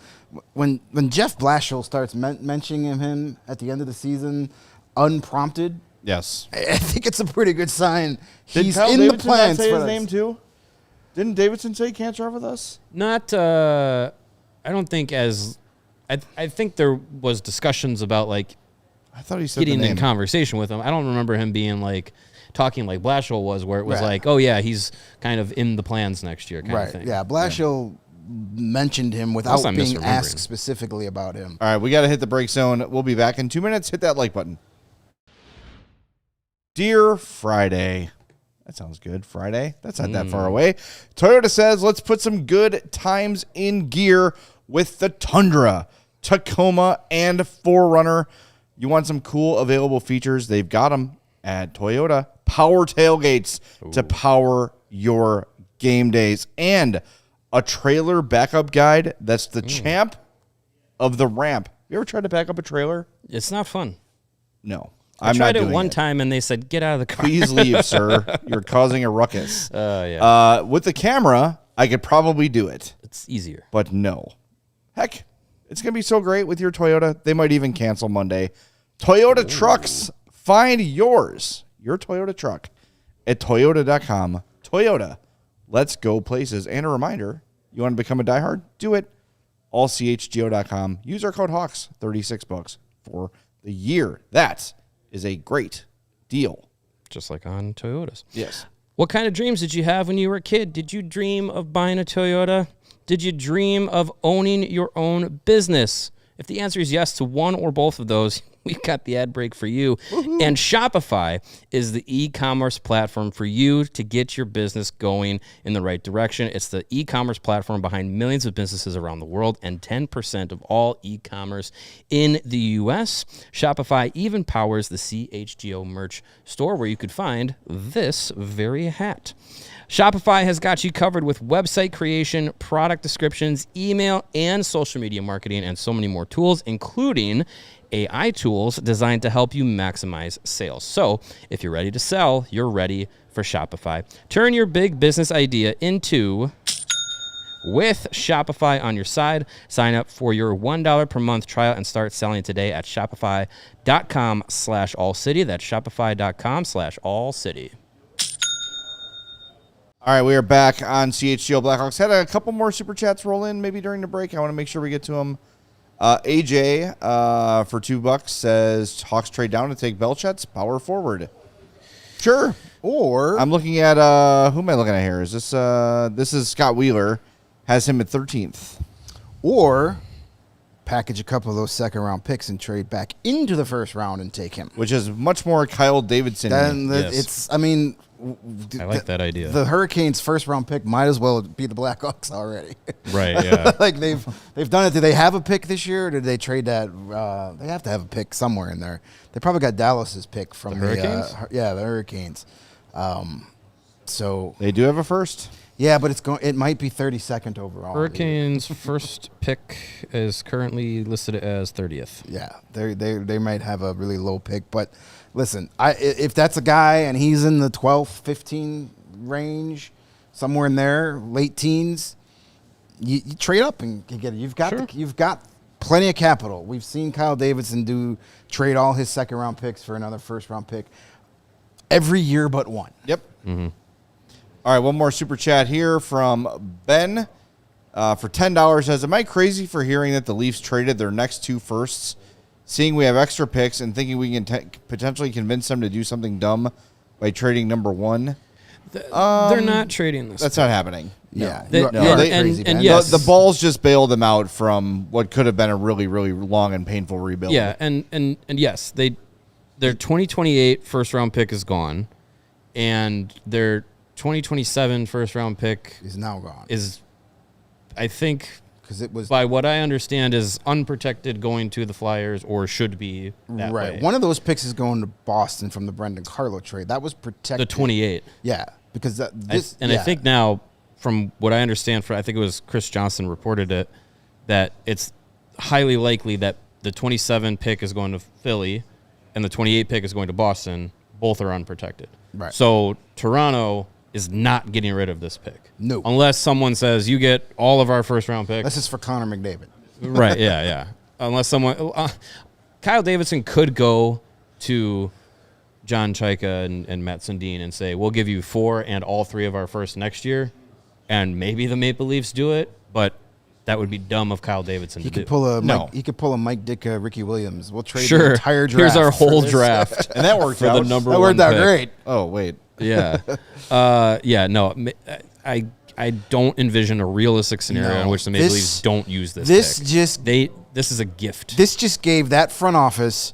Speaker 2: when Jeff Blashill starts mentioning him at the end of the season unprompted,
Speaker 1: Yes.
Speaker 2: I think it's a pretty good sign.
Speaker 1: Did
Speaker 2: He's
Speaker 1: Kyle
Speaker 2: in
Speaker 1: Davidson
Speaker 2: the plans
Speaker 1: not say
Speaker 2: for
Speaker 1: his
Speaker 2: this.
Speaker 1: name too? Didn't Davidson say Kancherov with us?
Speaker 3: Not, I don't think I think there was discussions about like
Speaker 1: I thought he said
Speaker 3: getting
Speaker 1: the
Speaker 3: in
Speaker 1: name.
Speaker 3: conversation with him. I don't remember him being like talking like Blashill was, where it was
Speaker 2: Right.
Speaker 3: like, oh yeah, he's kind of in the plans next year kind of thing.
Speaker 2: Yeah, Blashill mentioned him without
Speaker 3: Unless I'm
Speaker 2: being
Speaker 3: misremembering.
Speaker 2: asked specifically about him.
Speaker 1: All right, we got to hit the break zone. We'll be back in 2 minutes. Hit that like button. Dear Friday. That sounds good. Friday? That's not that far away. Toyota says, let's put some good times in gear with the Tundra, Tacoma, and 4Runner. You want some cool available features? They've got them at Toyota. Power tailgates to power your game days. And a trailer backup guide that's the champ of the ramp. You ever tried to back up a trailer?
Speaker 3: It's not fun.
Speaker 1: No.
Speaker 3: I
Speaker 1: I'm
Speaker 3: tried
Speaker 1: not
Speaker 3: it
Speaker 1: doing
Speaker 3: one
Speaker 1: it.
Speaker 3: time and they said, get out of the car.
Speaker 1: Please leave, sir. You're causing a ruckus.
Speaker 3: Yeah.
Speaker 1: With the camera, I could probably do it,
Speaker 3: It's easier.
Speaker 1: but no. Heck, it's going to be so great with your Toyota. They might even cancel Monday. Toyota trucks. Find yours, your Toyota truck, at toyota.com. Toyota, let's go places. And a reminder, you want to become a diehard? Do it. AllCHGO.com. Use our code HAWKS, $36 for the year. That is a great deal.
Speaker 3: Just like on Toyotas.
Speaker 1: Yes.
Speaker 3: What kind of dreams did you have when you were a kid? Did you dream of buying a Toyota? Did you dream of owning your own business? If the answer is yes to one or both of those, we've got the ad break for you. Woo-hoo. And Shopify is the e-commerce platform for you to get your business going in the right direction. It's the e-commerce platform behind millions of businesses around the world and 10% of all e-commerce in the U.S. Shopify even powers the CHGO merch store where you could find this very hat. Shopify has got you covered with website creation, product descriptions, email, and social media marketing, and so many more tools, including AI tools designed to help you maximize sales. So if you're ready to sell, you're ready for Shopify. Turn your big business idea into with Shopify on your side. Sign up for your $1 per month trial and start selling today at shopify.com/allcity. That's shopify.com/allcity.
Speaker 1: All right, we are back on CHGO Blackhawks. Had a couple more super chats roll in maybe during the break. I want to make sure we get to them. AJ for $2 says Hawks trade down to take Belchet's power forward. Sure.
Speaker 2: Or
Speaker 1: I'm looking at who am I looking at here? Is this is Scott Wheeler has him at 13th.
Speaker 2: or package a couple of those second-round picks and trade back into the first round and take him.
Speaker 1: Which is much more Kyle Davidson.
Speaker 3: Yes.
Speaker 2: I mean,
Speaker 3: I like that idea.
Speaker 2: The Hurricanes' first-round pick might as well be the Blackhawks already.
Speaker 3: Right, yeah.
Speaker 2: Like they've done it. Do they have a pick this year, or did they trade that? They have to have a pick somewhere in there. They probably got Dallas's pick from
Speaker 3: The Hurricanes?
Speaker 2: the Hurricanes. So
Speaker 1: They do have a first.
Speaker 2: yeah, but it might be 32nd overall.
Speaker 3: Hurricanes' first pick is currently listed as 30th.
Speaker 2: Yeah, they might have a really low pick, but listen, if that's a guy and he's in the 12, 15 range, somewhere in there, late teens, you trade up and get it. You've got plenty of capital. We've seen Kyle Davidson trade all his second round picks for another first round pick every year but one.
Speaker 1: Yep. Mm-hmm. All right, one more super chat here from Ben for $10. Says, am I crazy for hearing that the Leafs traded their next 2 firsts, seeing we have extra picks and thinking we can potentially convince them to do something dumb by trading number 1?
Speaker 3: They're not trading this.
Speaker 1: That's not happening.
Speaker 2: Yeah,
Speaker 3: and yes,
Speaker 1: the Balls just bailed them out from what could have been a really, really long and painful rebuild.
Speaker 3: Yeah, and yes, their 2028 first round pick is gone, and their 2027 first round pick
Speaker 2: is now gone.
Speaker 3: I think,
Speaker 2: because it was
Speaker 3: by what I understand, is unprotected going to the Flyers, or should be that
Speaker 2: right.
Speaker 3: way.
Speaker 2: One of those picks is going to Boston from the Brendan Carlo trade. That was protected.
Speaker 3: The 28.
Speaker 2: Yeah, because
Speaker 3: I think now, from what I understand, I think it was Chris Johnson reported it, that it's highly likely that the 27 pick is going to Philly and the 28 pick is going to Boston. Both are unprotected.
Speaker 2: Right.
Speaker 3: So Toronto is not getting rid of this pick.
Speaker 2: No.
Speaker 3: Unless someone says, you get all of our first-round picks.
Speaker 2: This is for Connor McDavid.
Speaker 3: Right, yeah. Unless someone... Kyle Davidson could go to John Chaika and Matt Sundin and say, we'll give you 4 and all 3 of our first next year, and maybe the Maple Leafs do it, but that would be dumb of Kyle Davidson
Speaker 2: He
Speaker 3: to
Speaker 2: could
Speaker 3: do.
Speaker 2: pull a Mike Ditka, Ricky Williams. We'll trade the
Speaker 3: Sure.
Speaker 2: entire draft.
Speaker 3: Here's our whole
Speaker 2: for this.
Speaker 3: draft.
Speaker 1: And that worked
Speaker 3: for
Speaker 1: out.
Speaker 3: the number
Speaker 2: That
Speaker 3: one
Speaker 2: worked out
Speaker 3: pick.
Speaker 2: great.
Speaker 1: Oh, wait.
Speaker 3: Yeah. No. I don't envision a realistic scenario
Speaker 2: No.
Speaker 3: in which the Maple Leafs don't use this pick. This is a gift.
Speaker 2: This just gave that front office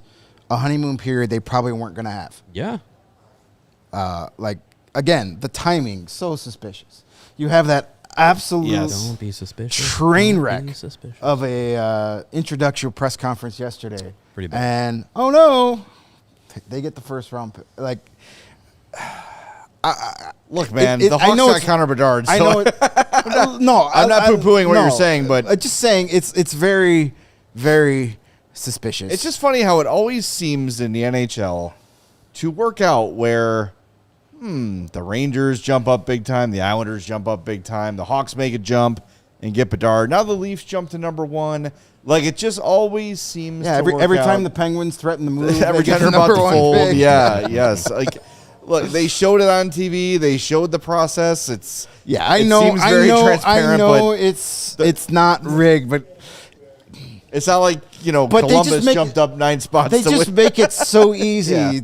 Speaker 2: a honeymoon period they probably weren't going to have.
Speaker 3: Yeah.
Speaker 2: Again, the timing, so suspicious. You have that absolute
Speaker 3: Don't be suspicious.
Speaker 2: train
Speaker 3: Don't
Speaker 2: wreck
Speaker 3: be suspicious.
Speaker 2: of a introductory press conference yesterday.
Speaker 3: Pretty bad.
Speaker 2: And, oh no, they get the first round pick.
Speaker 1: Look, man,
Speaker 2: It-
Speaker 1: the
Speaker 2: I
Speaker 1: Hawks
Speaker 2: know
Speaker 1: got
Speaker 2: it's-
Speaker 1: Connor Bedard. So
Speaker 2: I know it. No,
Speaker 1: I'm not poo-pooing what you're saying, but
Speaker 2: I'm just saying it's very, very suspicious.
Speaker 1: it's just funny how it always seems in the NHL to work out where the Rangers jump up big time, the Islanders jump up big time, the Hawks make a jump and get Bedard. Now the Leafs jump to number 1. Like, it just always seems to
Speaker 2: every
Speaker 1: work
Speaker 2: time
Speaker 1: out.
Speaker 2: the Penguins threaten to move,
Speaker 1: Every
Speaker 2: they get
Speaker 1: time
Speaker 2: the
Speaker 1: they're about
Speaker 2: number
Speaker 1: to
Speaker 2: 1
Speaker 1: fold,
Speaker 2: pick.
Speaker 1: yes. Like, look, they showed it on TV. They showed the process. It seems very transparent, but
Speaker 2: it's not rigged, but
Speaker 1: it's not like,
Speaker 2: But they just
Speaker 1: Columbus jumped up 9 spots.
Speaker 2: they
Speaker 1: to
Speaker 2: just
Speaker 1: win.
Speaker 2: make it so easy
Speaker 1: Yeah,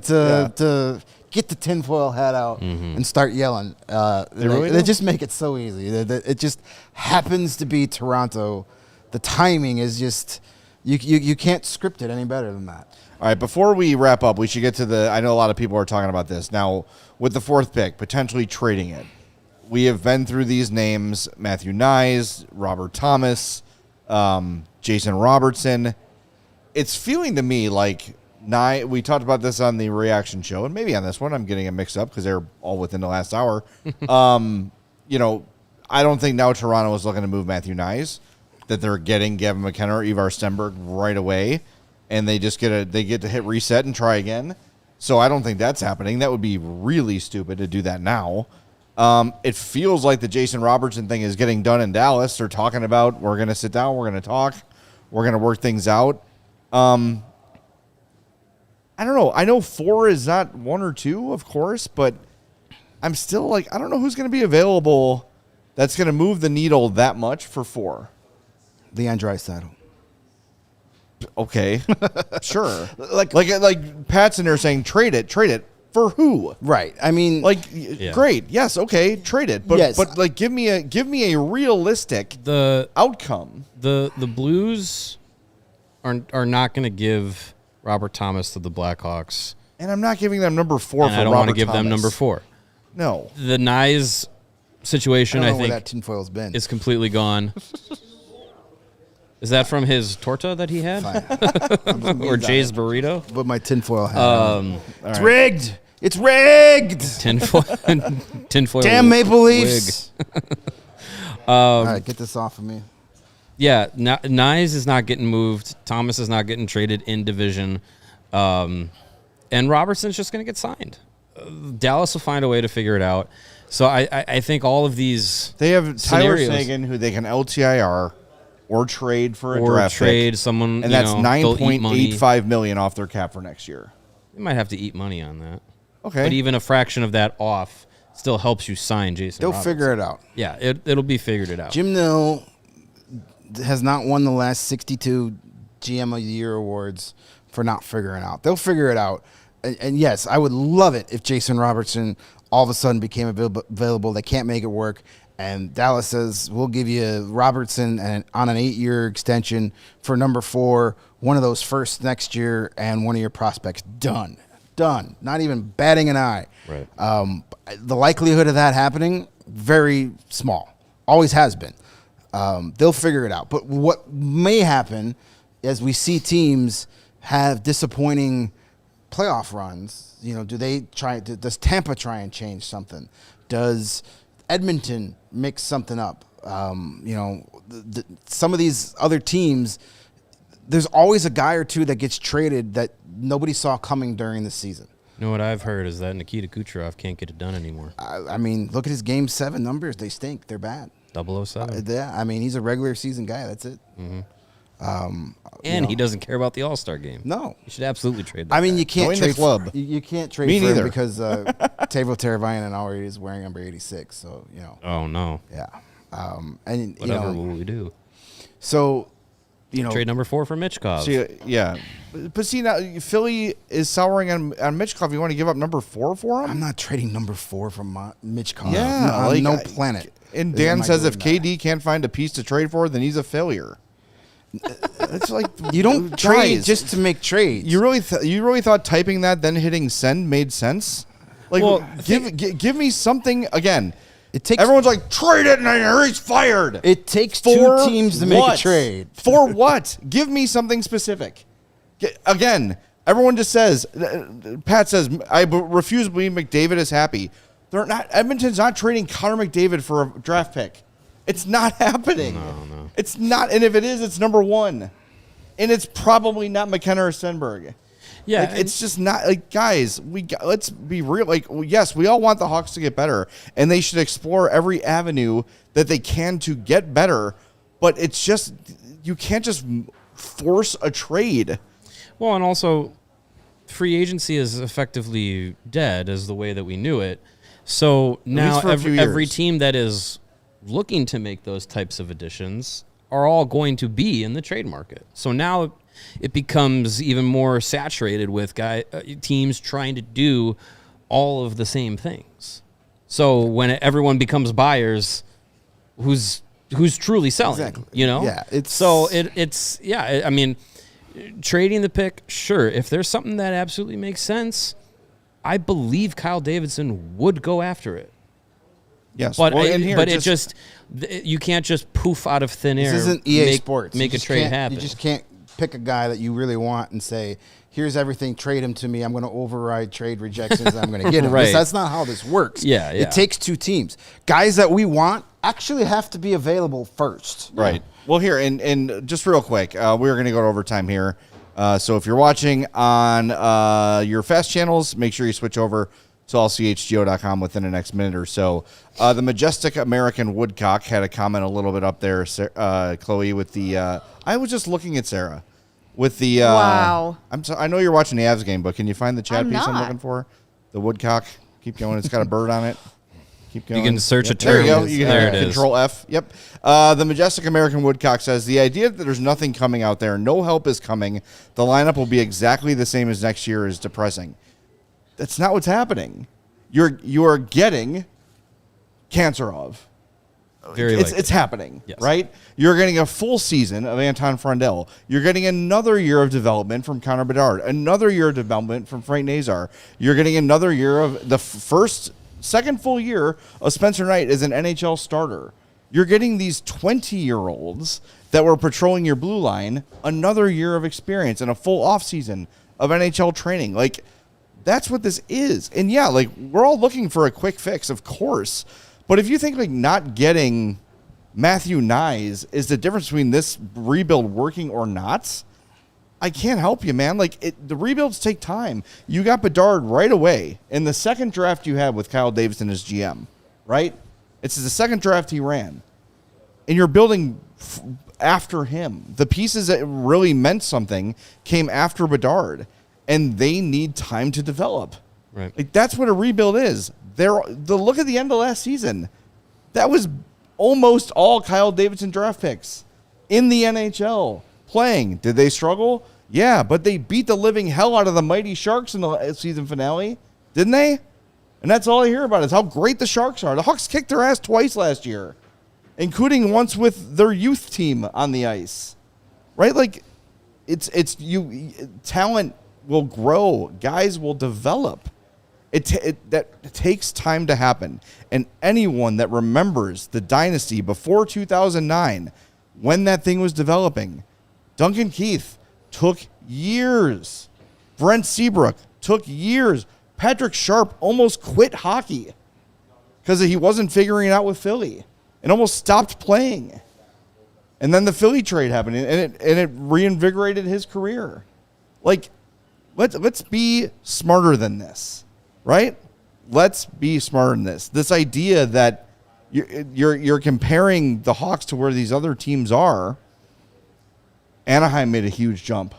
Speaker 2: to get the tinfoil hat out and start yelling.
Speaker 1: really
Speaker 2: They
Speaker 1: do?
Speaker 2: just make it so easy. It just happens to be Toronto. The timing is just you can't script it any better than that.
Speaker 1: All right, before we wrap up, we should get to I know a lot of people are talking about this. Now, with the 4th pick, potentially trading it. We have been through these names: Matthew Nyes, Robert Thomas, Jason Robertson. It's feeling to me like we talked about this on the reaction show, and maybe on this one I'm getting it mixed up because they're all within the last hour. I don't think now Toronto is looking to move Matthew Nyes, that they're getting Gavin McKenna or Ivar Stenberg right away, and they just get to hit reset and try again. So I don't think that's happening. That would be really stupid to do that now. It feels like the Jason Robertson thing is getting done in Dallas. They're talking about, we're going to sit down, we're going to talk, we're going to work things out. I don't know. I know 4 is not 1 or 2, of course, but I'm still I don't know who's going to be available that's going to move the needle that much for 4.
Speaker 2: Leon Draisaitl.
Speaker 1: Okay, sure. Like Pat's in there saying, trade it for who?
Speaker 2: Right. I mean,
Speaker 1: Great. Yes. Okay. Trade it. But
Speaker 2: Yes.
Speaker 1: but give me a realistic outcome.
Speaker 3: The Blues are not going to give Robert Thomas to the Blackhawks.
Speaker 1: And I'm not giving them number 4
Speaker 3: And
Speaker 1: for
Speaker 3: I don't
Speaker 1: Robert
Speaker 3: want to give
Speaker 1: Thomas.
Speaker 3: them number 4.
Speaker 1: No.
Speaker 3: The Nyes situation,
Speaker 2: I
Speaker 3: I
Speaker 2: don't know where
Speaker 3: think,
Speaker 2: that tinfoil's been.
Speaker 3: is completely gone. Is that from his torta that he had? Or Jay's burrito?
Speaker 2: But my tinfoil hat. It's
Speaker 1: right.
Speaker 2: rigged. It's rigged.
Speaker 3: Tinfoil.
Speaker 2: Damn Maple
Speaker 3: wig.
Speaker 2: Leafs. All right, get this off of me.
Speaker 3: Yeah, Nyes is not getting moved. Thomas is not getting traded in division. And Robertson's just going to get signed. Dallas will find a way to figure it out. So I think all of these
Speaker 1: They have Tyler
Speaker 3: scenarios-
Speaker 1: Sagan, who they can LTIR or trade for a
Speaker 3: or
Speaker 1: draft
Speaker 3: trade
Speaker 1: pick,
Speaker 3: someone,
Speaker 1: and that's
Speaker 3: they'll eat money.
Speaker 1: $9.85 million off their cap for next year.
Speaker 3: They might have to eat money on that.
Speaker 1: Okay.
Speaker 3: But even a fraction of that off still helps you sign Jason
Speaker 2: They'll
Speaker 3: Robertson.
Speaker 2: figure it out.
Speaker 3: Yeah, it'll be figured it out.
Speaker 2: Jim Nill has not won the last 62 GM of the Year awards for not figuring out. They'll figure it out. And yes, I would love it if Jason Robertson all of a sudden became available. They can't make it work. And Dallas says, we'll give you Robertson on an 8-year extension for number 4, one of those first next year, and one of your prospects. Done. Not even batting an eye.
Speaker 3: Right.
Speaker 2: The likelihood of that happening, very small. Always has been. They'll figure it out. But what may happen as we see teams have disappointing playoff runs, does Tampa try and change something? Does Edmonton mix something up? Some of these other teams, there's always a guy or two that gets traded that nobody saw coming during the season.
Speaker 3: You know what I've heard is that Nikita Kucherov can't get it done anymore.
Speaker 2: I mean, look at his Game 7 numbers. They stink. They're bad.
Speaker 3: 007.
Speaker 2: Yeah, I mean, he's a regular season guy. That's it.
Speaker 3: And he doesn't care about the All-Star game.
Speaker 2: No.
Speaker 3: You should absolutely trade that.
Speaker 2: I mean,
Speaker 3: guy.
Speaker 2: you can't
Speaker 1: Join the
Speaker 2: trade
Speaker 1: club.
Speaker 2: You can't trade
Speaker 1: Me
Speaker 2: for him
Speaker 1: neither.
Speaker 2: because Teuvo Teravainen already is wearing number 86. So
Speaker 3: Oh, no.
Speaker 2: yeah. And
Speaker 3: Whatever will we do?
Speaker 2: so
Speaker 3: Trade number 4 for Mitchkov.
Speaker 1: See, yeah. But see, now Philly is souring on Mitchkov. You want to give up number 4 for him?
Speaker 2: I'm not trading number 4 from Mitchkov.
Speaker 1: Yeah,
Speaker 2: on
Speaker 1: like,
Speaker 2: no planet.
Speaker 1: And
Speaker 2: am
Speaker 1: Dan
Speaker 2: I
Speaker 1: says if
Speaker 2: doing that.
Speaker 1: KD can't find a piece to trade for, then he's a failure. It's like
Speaker 2: You don't trade just to make trades.
Speaker 1: You really thought typing that then hitting send made sense? Like,
Speaker 3: Well,
Speaker 1: give me something again.
Speaker 2: It takes
Speaker 1: Everyone's like, trade it, and he's fired.
Speaker 2: It takes
Speaker 1: For
Speaker 2: 2 teams to make
Speaker 1: what?
Speaker 2: a trade.
Speaker 1: For what? Give me something specific. Again, everyone just says, Pat says, I refuse to believe McDavid is happy. They're not. Edmonton's not trading Connor McDavid for a draft pick. It's not happening.
Speaker 3: No.
Speaker 1: It's not. And if it is, it's number 1. And it's probably not McKenna or Stenberg.
Speaker 3: Yeah,
Speaker 1: Like, it's just not like, guys, let's be real. Like, yes, we all want the Hawks to get better, and they should explore every avenue that they can to get better. But it's just, you can't just force a trade.
Speaker 3: Well, and also, free agency is effectively dead as the way that we knew it. So now
Speaker 1: for a few
Speaker 3: every
Speaker 1: years.
Speaker 3: team that is looking to make those types of additions are all going to be in the trade market. So now it becomes even more saturated with teams trying to do all of the same things. So when everyone becomes buyers, who's truly selling?
Speaker 2: Exactly.
Speaker 3: Yeah, I mean, trading the pick, sure. If there's something that absolutely makes sense, I believe Kyle Davidson would go after it.
Speaker 1: Yes,
Speaker 3: But you can't just poof out of thin air.
Speaker 2: This isn't EA Sports.
Speaker 3: Make
Speaker 2: You
Speaker 3: a
Speaker 2: just
Speaker 3: trade
Speaker 2: can't-
Speaker 3: happen.
Speaker 2: You just can't pick a guy that you really want and say, here's everything, trade him to me. I'm going to override trade rejections. I'm going to get him.
Speaker 3: Right.
Speaker 2: That's not how this works.
Speaker 3: Yeah.
Speaker 2: It takes 2 teams. Guys that we want actually have to be available first.
Speaker 1: Right. Well, here, and just real quick, we're going to go to overtime here. So if you're watching on your fast channels, make sure you switch over to allchgo.com within the next minute or so. The Majestic American Woodcock had a comment a little bit up there, Chloe, with the I was just looking at Sarah. With the
Speaker 5: Wow.
Speaker 1: I know you're watching the Avs game, but can you find the chat
Speaker 5: I'm
Speaker 1: piece I'm
Speaker 5: not.
Speaker 1: looking for? The Woodcock. Keep going. It's got a bird on it. Keep going.
Speaker 3: You can search a
Speaker 1: There you
Speaker 3: term.
Speaker 1: go. You can
Speaker 3: There it is.
Speaker 1: Control F. Yep. The Majestic American Woodcock says the idea that there's nothing coming out there, no help is coming. The lineup will be exactly the same as next year is depressing. That's not what's happening. You are getting Kanserov.
Speaker 3: Very likely.
Speaker 1: It's happening,
Speaker 3: Yes.
Speaker 1: right? You're getting a full season of Anton Frondel. You're getting another year of development from Connor Bedard, another year of development from Frank Nazar. You're getting another year of the second full year of Spencer Knight as an NHL starter. You're getting these 20-year-olds that were patrolling your blue line another year of experience and a full offseason of NHL training. Like, that's what this is. And yeah, like, we're all looking for a quick fix, of course. But if you think like not getting Matthew Nyes is the difference between this rebuild working or not, I can't help you, man. Like, the rebuilds take time. You got Bedard right away in the second draft you had with Kyle Davidson as GM, right? It's the second draft he ran. And you're building after him. The pieces that really meant something came after Bedard, and they need time to develop.
Speaker 3: Right.
Speaker 1: Like, that's what a rebuild is. The look at the end of last season, that was almost all Kyle Davidson draft picks in the NHL playing. Did they struggle? Yeah, but they beat the living hell out of the mighty Sharks in the season finale, didn't they? And that's all I hear about is how great the Sharks are. The Hawks kicked their ass twice last year, including once with their youth team on the ice, right? Like, talent will grow, guys will develop. That takes time to happen. And anyone that remembers the dynasty before 2009, when that thing was developing, Duncan Keith took years. Brent Seabrook took years. Patrick Sharp almost quit hockey because he wasn't figuring it out with Philly and almost stopped playing. And then the Philly trade happened, and it reinvigorated his career. Like, let's be smarter than this. Right? Let's be smarter than this. This idea that you're comparing the Hawks to where these other teams are. Anaheim made a huge jump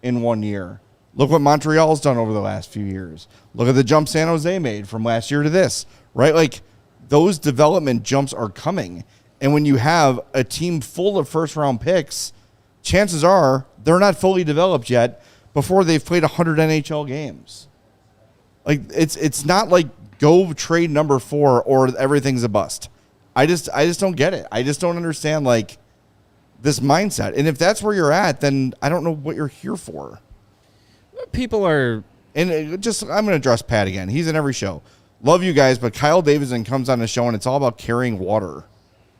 Speaker 1: in 1 year. Look what Montreal's done over the last few years. Look at the jump San Jose made from last year to this. Right? Like, those development jumps are coming. And when you have a team full of first-round picks, chances are they're not fully developed yet before they've played 100 NHL games. Like, it's not like go trade number 4 or everything's a bust. I just don't get it. I just don't understand, like, this mindset. And if that's where you're at, then I don't know what you're here for.
Speaker 3: People are...
Speaker 1: And I'm going to address Pat again. He's in every show. Love you guys, but Kyle Davidson comes on the show and it's all about carrying water.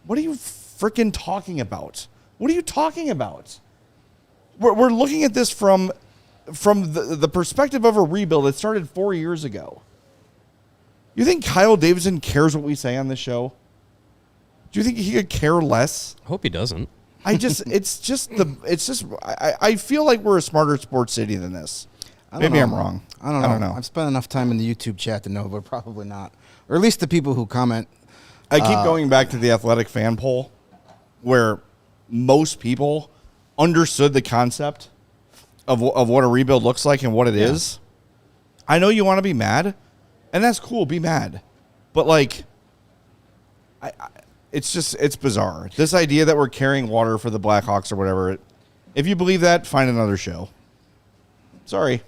Speaker 1: What are you freaking talking about? What are you talking about? We're looking at this from the perspective of a rebuild that started 4 years ago. You think Kyle Davidson cares what we say on this show? Do you think he could care less?
Speaker 3: I hope he doesn't.
Speaker 1: I feel like we're a smarter sports city than this. Maybe I'm wrong.
Speaker 2: I don't know. I've spent enough time in the YouTube chat to know, but probably not. Or at least the people who comment.
Speaker 1: I keep going back to the Athletic fan poll where most people understood the concept of what a rebuild looks like and what it is. I know you want to be mad, and that's cool. Be mad. But, like, it's bizarre. This idea that we're carrying water for the Blackhawks or whatever, if you believe that, find another show. Sorry.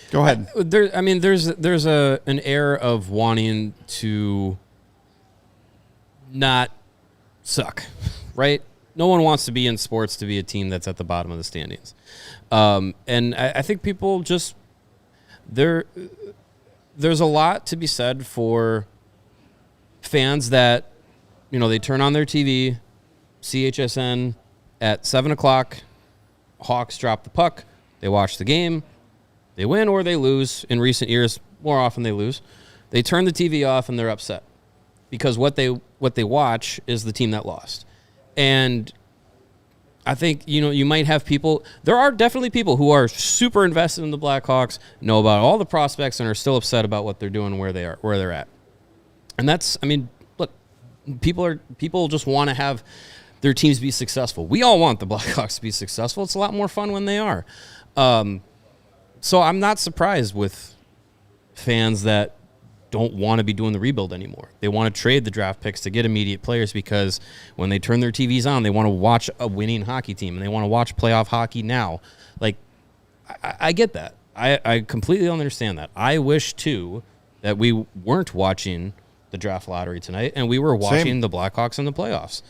Speaker 1: Go ahead.
Speaker 3: There's an air of wanting to not suck, right? No one wants to be in sports to be a team that's at the bottom of the standings. And I think people just there's a lot to be said for fans that, they turn on their TV, CHSN at 7:00, Hawks drop the puck, they watch the game, they win or they lose. In recent years, more often they lose. They turn the TV off and they're upset because what they watch is the team that lost. And I think, you might have people, there are definitely people who are super invested in the Blackhawks, know about all the prospects, and are still upset about what they're doing and where they're at. And that's, look, people just want to have their teams be successful. We all want the Blackhawks to be successful. It's a lot more fun when they are. So I'm not surprised with fans that don't want to be doing the rebuild anymore. They want to trade the draft picks to get immediate players because when they turn their TVs on, they want to watch a winning hockey team and they want to watch playoff hockey now. Like, I get that. I completely understand that. I wish, too, that we weren't watching the draft lottery tonight, and we were watching the Blackhawks in the playoffs.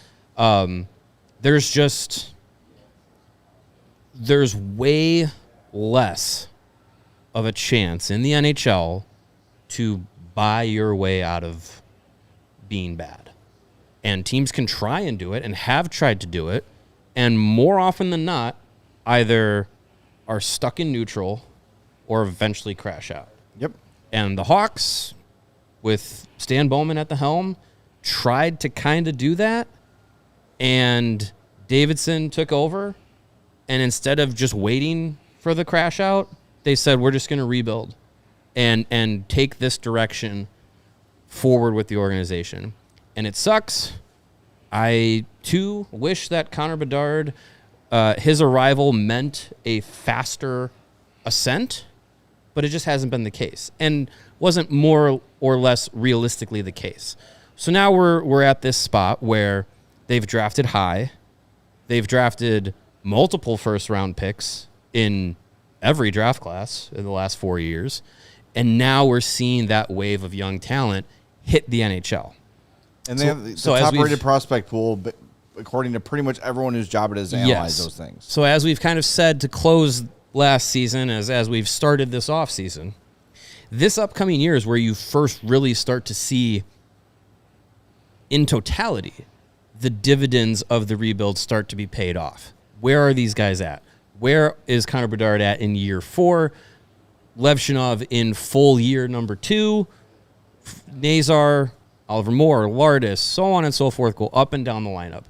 Speaker 3: There's way less of a chance in the NHL to buy your way out of being bad. And teams can try and do it and have tried to do it, and more often than not, either are stuck in neutral or eventually crash out.
Speaker 1: Yep.
Speaker 3: And the Hawks, with Stan Bowman at the helm, tried to kind of do that, and Davidson took over, and instead of just waiting for the crash out, they said, we're just going to rebuild and take this direction forward with the organization. And it sucks. I, too, wish that Connor Bedard, his arrival meant a faster ascent, but it just hasn't been the case and wasn't more or less realistically the case. So now we're at this spot where they've drafted high. They've drafted multiple first-round picks in every draft class in the last 4 years, and now we're seeing that wave of young talent hit the NHL.
Speaker 1: And they have the top-rated prospect pool, but according to pretty much everyone whose job it is to analyze those things.
Speaker 3: So as we've kind of said to close last season, as we've started this offseason, this upcoming year is where you first really start to see, in totality, the dividends of the rebuild start to be paid off. Where are these guys at? Where is Connor Bedard at in year 4? Levshinov in full year number 2. Nazar, Oliver Moore, Lardis, so on and so forth, go up and down the lineup.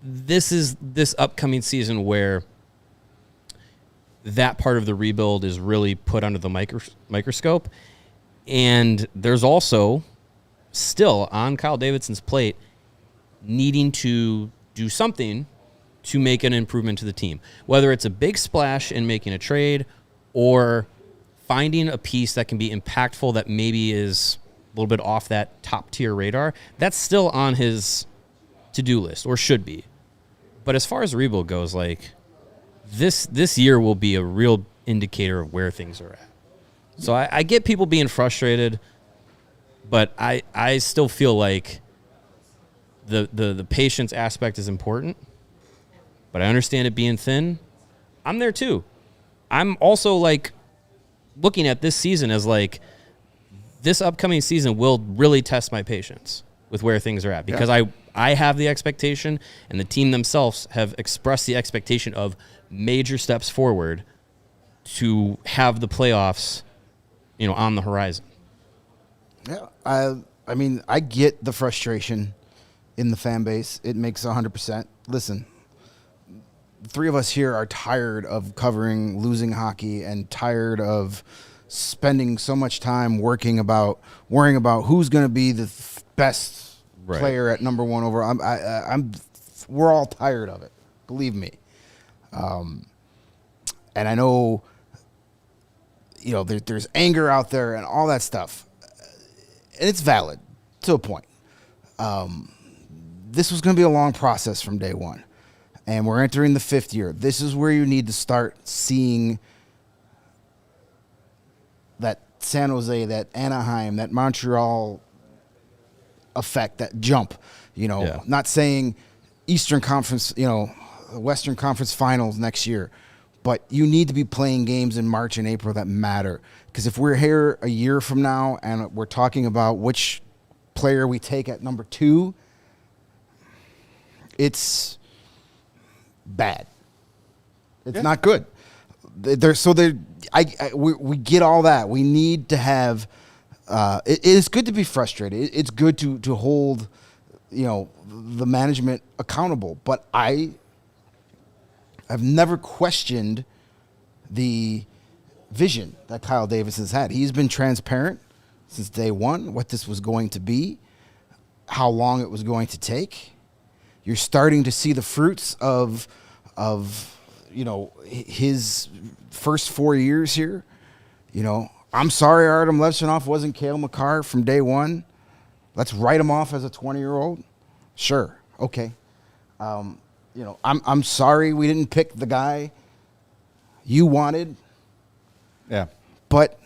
Speaker 3: This is this upcoming season where that part of the rebuild is really put under the microscope. And there's also still on Kyle Davidson's plate needing to do something to make an improvement to the team, whether it's a big splash in making a trade or finding a piece that can be impactful that maybe is a little bit off that top tier radar. That's still on his to-do list, or should be. But as far as the rebuild goes, like this year will be a real indicator of where things are at. So I get people being frustrated, but I still feel like the patience aspect is important. But I understand it being thin. I'm there too. I'm also like looking at this season as like this upcoming season will really test my patience with where things are at, because I have the expectation, and the team themselves have expressed the expectation of major steps forward to have the playoffs, on the horizon.
Speaker 2: Yeah, I mean, I get the frustration in the fan base. It makes 100%. Listen, the three of us here are tired of covering losing hockey and tired of spending so much time worrying about who's going to be the best player at number 1 overall. We're all tired of it. Believe me. And I know, there's anger out there and all that stuff, and it's valid to a point. This was going to be a long process from day one, and we're entering the 5th year. This is where you need to start seeing that San Jose, that Anaheim, that Montreal effect, that jump. Not saying Eastern Conference, Western Conference Finals next year, but you need to be playing games in March and April that matter. Because if we're here a year from now and we're talking about which player we take at number 2, it's bad. It's not good. We get all that. We need to have. It is good to be frustrated. It's good to hold, the management accountable. But I've never questioned the vision that Kyle Davidson's had. He's been transparent since day one what this was going to be, how long it was going to take. You're starting to see the fruits of his first 4 years here. I'm sorry Artem Levshinov wasn't Cale Makar from day one. Let's write him off as a 20-year-old. Sure, okay. I'm sorry we didn't pick the guy you wanted.
Speaker 1: Yeah.
Speaker 2: But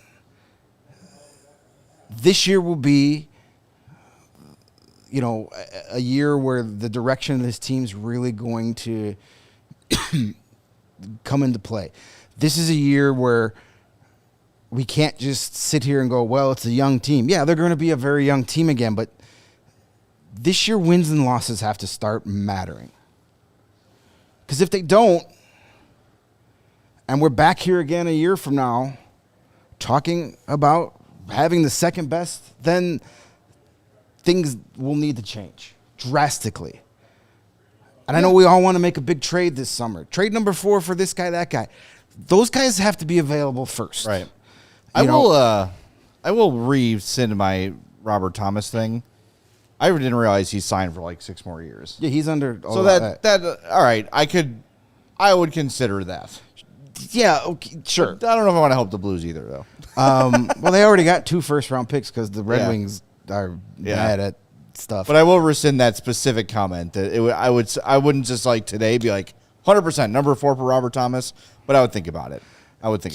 Speaker 2: this year will be a year where the direction of this team's really going to come into play. This is a year where we can't just sit here and go, well, it's a young team. Yeah, they're going to be a very young team again, but this year wins and losses have to start mattering. Because if they don't, and we're back here again a year from now talking about having the second best, then things will need to change drastically. And I know we all want to make a big trade this summer. Trade number 4 for this guy, that guy. Those guys have to be available first.
Speaker 1: Right. I will rescind my Robert Thomas thing. I didn't realize he signed for like 6 more years.
Speaker 2: Yeah, he's under.
Speaker 1: So that all right. I would consider that.
Speaker 2: Yeah, okay, sure.
Speaker 1: I don't know if I want to help the Blues either, though.
Speaker 2: Well, they already got 2 first-round picks because the Red Wings are mad at stuff.
Speaker 1: But I will rescind that specific comment. That I wouldn't just like today be like 100% number 4 for Robert Thomas, but I would think about it.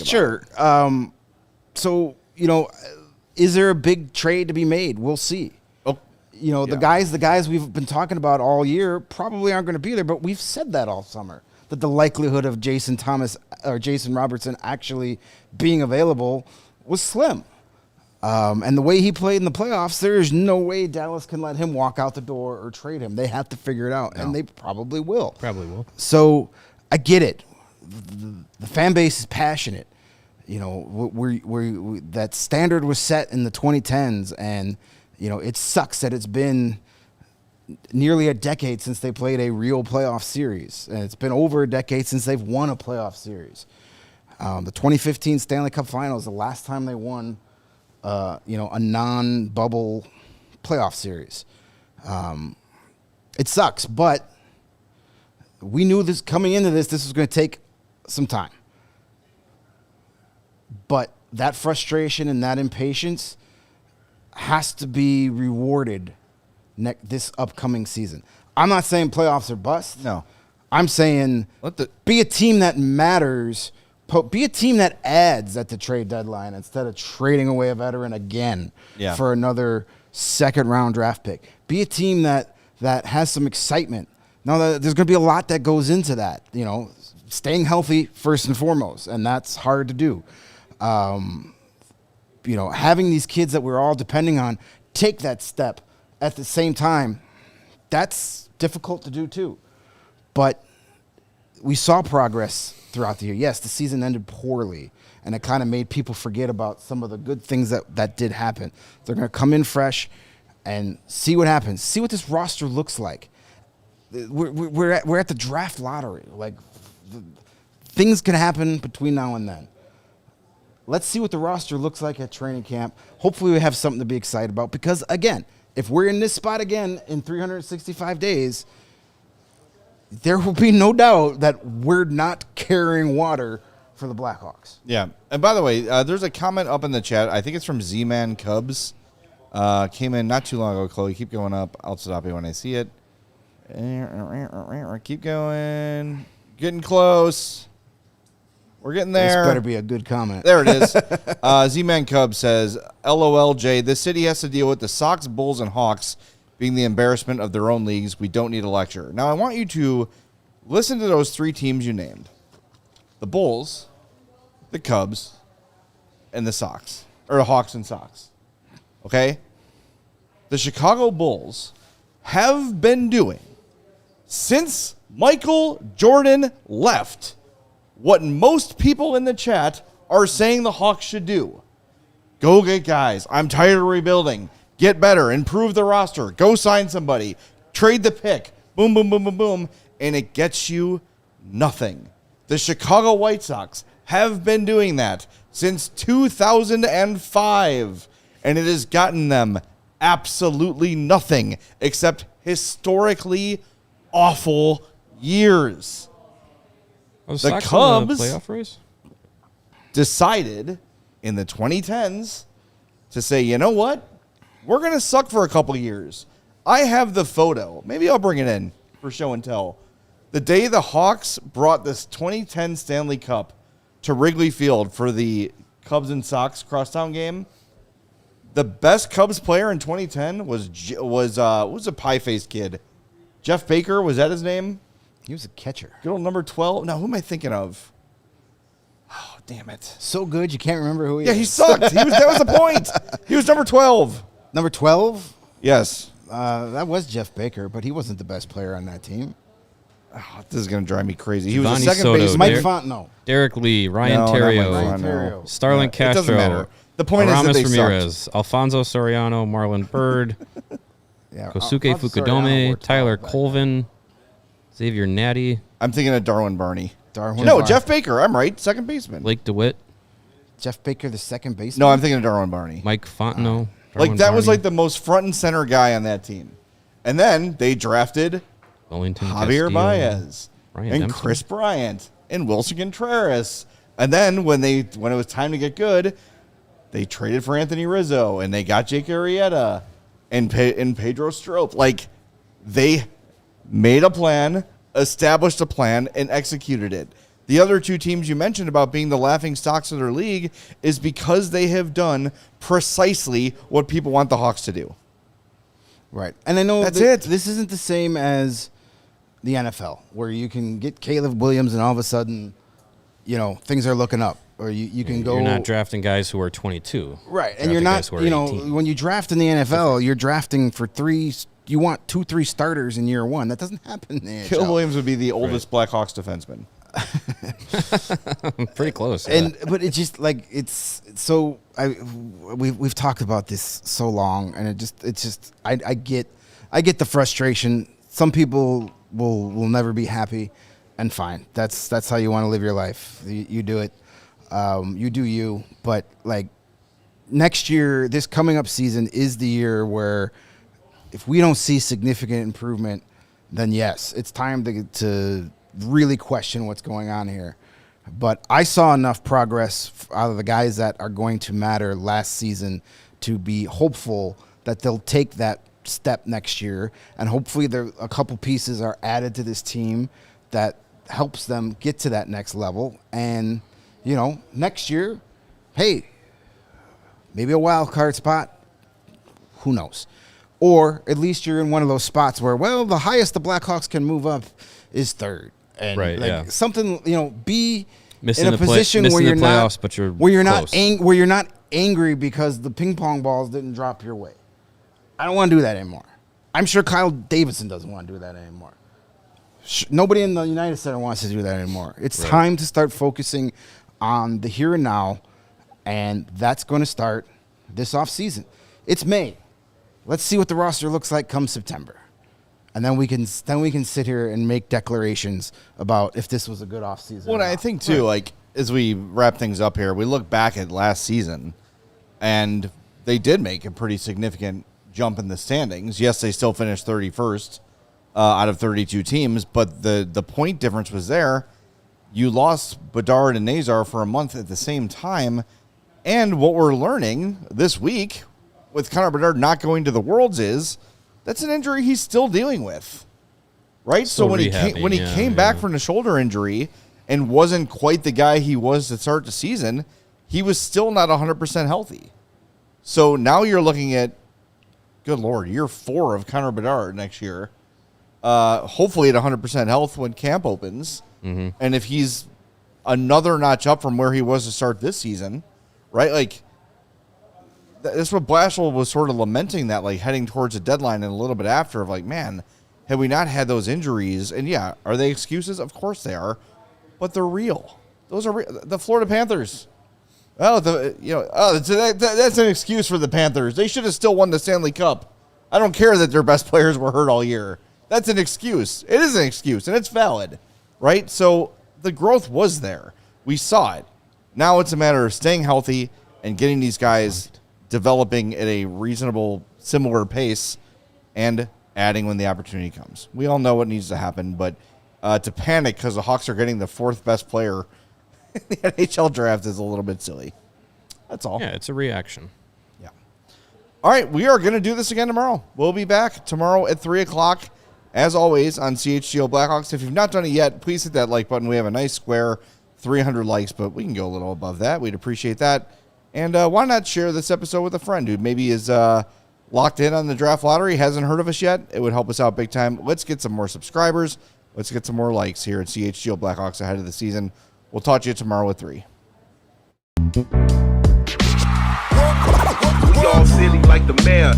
Speaker 2: Sure. So, is there a big trade to be made? We'll see.
Speaker 1: Oh,
Speaker 2: the guys we've been talking about all year probably aren't going to be there, but we've said that all summer, that the likelihood of Jason Robertson actually being available was slim. And the way he played in the playoffs, there is no way Dallas can let him walk out the door or trade him. They have to figure it out, and they probably will. So I get it. The fan base is passionate. That standard was set in the 2010s, and it sucks that it's been nearly a decade since they played a real playoff series, and it's been over a decade since they've won a playoff series. The 2015 Stanley Cup Finals, the last time they won, a non-bubble playoff series. It sucks, but we knew this coming into this was going to take some time. But that frustration and that impatience has to be rewarded this upcoming season. I'm not saying playoffs are bust.
Speaker 1: No.
Speaker 2: I'm saying be a team that matters. Be a team that adds at the trade deadline instead of trading away a veteran again for another second-round draft pick. Be a team that has some excitement. Now, there's going to be a lot that goes into that. Staying healthy first and foremost, and that's hard to do. Having these kids that we're all depending on take that step at the same time, that's difficult to do too. But we saw progress throughout the year. Yes, the season ended poorly, and it kind of made people forget about some of the good things that did happen. They're going to come in fresh and see what happens. See what this roster looks like. We're at the draft lottery. Like, things can happen between now and then. Let's see what the roster looks like at training camp. Hopefully we have something to be excited about because, again, if we're in this spot again in 365 days, there will be no doubt that we're not carrying water for the Blackhawks.
Speaker 1: Yeah. And by the way, there's a comment up in the chat. I think it's from Z-Man Cubs. Came in not too long ago, Chloe. Keep going up. I'll stop you when I see it. Keep going. Getting close. We're getting there.
Speaker 2: This better be a good comment.
Speaker 1: There it is. Z-Man Cub says, LOLJ, this city has to deal with the Sox, Bulls, and Hawks being the embarrassment of their own leagues. We don't need a lecture. Now, I want you to listen to those 3 teams you named. The Bulls, the Cubs, and the Sox. Or the Hawks and Sox. Okay? The Chicago Bulls have been doing, since Michael Jordan left, what most people in the chat are saying the Hawks should do. Go get guys. I'm tired of rebuilding. Get better. Improve the roster. Go sign somebody. Trade the pick. Boom, boom, boom, boom, boom. And it gets you nothing. The Chicago White Sox have been doing that since 2005. And it has gotten them absolutely nothing except historically awful years. The Cubs
Speaker 3: playoff race?
Speaker 1: Decided in the 2010s to say, you know what? We're going to suck for a couple years. I have the photo. Maybe I'll bring it in for show and tell. The day the Hawks brought this 2010 Stanley Cup to Wrigley Field for the Cubs and Sox crosstown game, The best Cubs player in 2010 was a pie-faced kid. Jeff Baker, was that his name?
Speaker 2: He was a catcher.
Speaker 1: Good old number 12. Now, who am I thinking of? Oh, damn it.
Speaker 2: So good you can't remember who he is.
Speaker 1: Yeah, he sucked. That was the point. He was number 12.
Speaker 2: Number 12?
Speaker 1: Yes.
Speaker 2: That was Jeff Baker, but he wasn't the best player on that team.
Speaker 1: Oh, this is going to drive me crazy. He was
Speaker 3: Giovanni
Speaker 1: a second
Speaker 3: Soto,
Speaker 1: baseman.
Speaker 2: Mike
Speaker 3: Derek-
Speaker 2: Fontenot.
Speaker 3: Derek Lee, Ryan
Speaker 1: No, not
Speaker 3: Theriot,
Speaker 1: Mike
Speaker 2: Ryan
Speaker 1: Fontenot.
Speaker 2: Theriot.
Speaker 3: Starlin
Speaker 1: It doesn't
Speaker 3: Castro,
Speaker 1: matter. The point is that
Speaker 3: Aramis
Speaker 1: they
Speaker 3: Ramirez,
Speaker 1: sucked.
Speaker 3: Alfonso Soriano, Marlon Bird,
Speaker 2: Yeah,
Speaker 3: Kosuke
Speaker 2: Alfonso Soriano
Speaker 3: Fukudome,
Speaker 2: worked
Speaker 3: Tyler
Speaker 2: well back
Speaker 3: Colvin, Xavier Natty,
Speaker 1: I'm thinking of Darwin Barney.
Speaker 2: Darwin
Speaker 1: No,
Speaker 2: Barney.
Speaker 1: Jeff Baker. I'm right. Second baseman.
Speaker 3: Blake DeWitt,
Speaker 2: Jeff Baker, the second baseman?
Speaker 1: No, I'm thinking of Darwin Barney.
Speaker 3: Mike Fontenot.
Speaker 1: Like,
Speaker 3: Darwin
Speaker 1: that was
Speaker 3: Barney,
Speaker 1: like the most front and center guy on that team. And then they drafted
Speaker 3: Wellington
Speaker 1: Javier
Speaker 3: Castillo,
Speaker 1: Baez
Speaker 3: Ryan
Speaker 1: and
Speaker 3: Dempsey.
Speaker 1: Chris Bryant and Wilson Contreras. And then when it was time to get good, they traded for Anthony Rizzo and they got Jake Arrieta and Pedro Strop. Like, they made a plan, established a plan, and executed it. The other two teams you mentioned about being the laughing stocks of their league is because they have done precisely what people want the Hawks to do.
Speaker 2: Right. And I know
Speaker 1: That's it.
Speaker 2: this isn't the same as the NFL, where you can get Caleb Williams and all of a sudden, things are looking up. Or you can go.
Speaker 3: You're not drafting guys who are 22.
Speaker 2: Right. And
Speaker 3: Drafting
Speaker 2: you're
Speaker 3: guys
Speaker 2: not,
Speaker 3: who are 18.
Speaker 2: when you draft in the NFL, you're drafting for you want 2-3 starters in year one. That doesn't happen in the NHL.
Speaker 1: Caleb Williams would be the oldest Blackhawks defenseman.
Speaker 3: Pretty close. Yeah.
Speaker 2: But it's just like it's so we've talked about this so long, and I get the frustration. Some people will never be happy, and fine. That's how you want to live your life. You do it. You do you. But like next year, this coming up season is the year where if we don't see significant improvement, then yes, it's time to really question what's going on here. But I saw enough progress out of the guys that are going to matter last season to be hopeful that they'll take that step next year. And hopefully a couple pieces are added to this team that helps them get to that next level. And, next year, hey, maybe a wild card spot. Who knows? Or at least you're in one of those spots where, the highest the Blackhawks can move up is third. And
Speaker 3: Right, yeah.
Speaker 2: something, be
Speaker 3: Missing
Speaker 2: in a
Speaker 3: the
Speaker 2: position
Speaker 3: missing
Speaker 2: where
Speaker 3: the
Speaker 2: you're
Speaker 3: playoffs,
Speaker 2: not,
Speaker 3: but you're
Speaker 2: where you're
Speaker 3: close.
Speaker 2: where you're not angry because the ping pong balls didn't drop your way. I don't want to do that anymore. I'm sure Kyle Davidson doesn't want to do that anymore. Nobody in the United Center wants to do that anymore. It's time to start focusing on the here and now, and that's going to start this offseason. It's May. Let's see what the roster looks like come September. And then we can sit here and make declarations about if this was a good offseason.
Speaker 1: Well, I think, too, like, as we wrap things up here, we look back at last season, and they did make a pretty significant jump in the standings. Yes, they still finished 31st out of 32 teams, but the point difference was there. You lost Bedard and Nazar for a month at the same time, and what we're learning this week with Connor Bedard not going to the Worlds is that's an injury he's still dealing with, right? So when he came back from the shoulder injury and wasn't quite the guy he was to start the season, he was still not 100% healthy. So now you're looking at, good Lord, year 4 of Connor Bedard next year, hopefully at 100% health when camp opens. Mm-hmm. And if he's another notch up from where he was to start this season, right? Like, that's what Blashill was sort of lamenting, that like heading towards a deadline and a little bit after, of like, man, had we not had those injuries, and yeah, are they excuses? Of course they are, but they're real. Those are the Florida Panthers. That's an excuse for the Panthers. They should have still won the Stanley Cup. I don't care that their best players were hurt all year. That's an excuse. It is an excuse, and it's valid, right? So the growth was there. We saw it. Now it's a matter of staying healthy and getting these guys developing at a reasonable, similar pace, and adding when the opportunity comes. We all know what needs to happen, but to panic because the Hawks are getting the 4th best player in the NHL draft is a little bit silly. That's all.
Speaker 3: Yeah, it's a reaction.
Speaker 1: Yeah. All right, we are going to do this again tomorrow. We'll be back tomorrow at 3 o'clock, as always, on CHGO Blackhawks. If you've not done it yet, please hit that like button. We have a nice square 300 likes, but we can go a little above that. We'd appreciate that. And why not share this episode with a friend who maybe is locked in on the draft lottery, hasn't heard of us yet? It would help us out big time. Let's get some more subscribers. Let's get some more likes here at CHGO Blackhawks ahead of the season. We'll talk to you tomorrow at 3.
Speaker 5: We all silly like the mayor.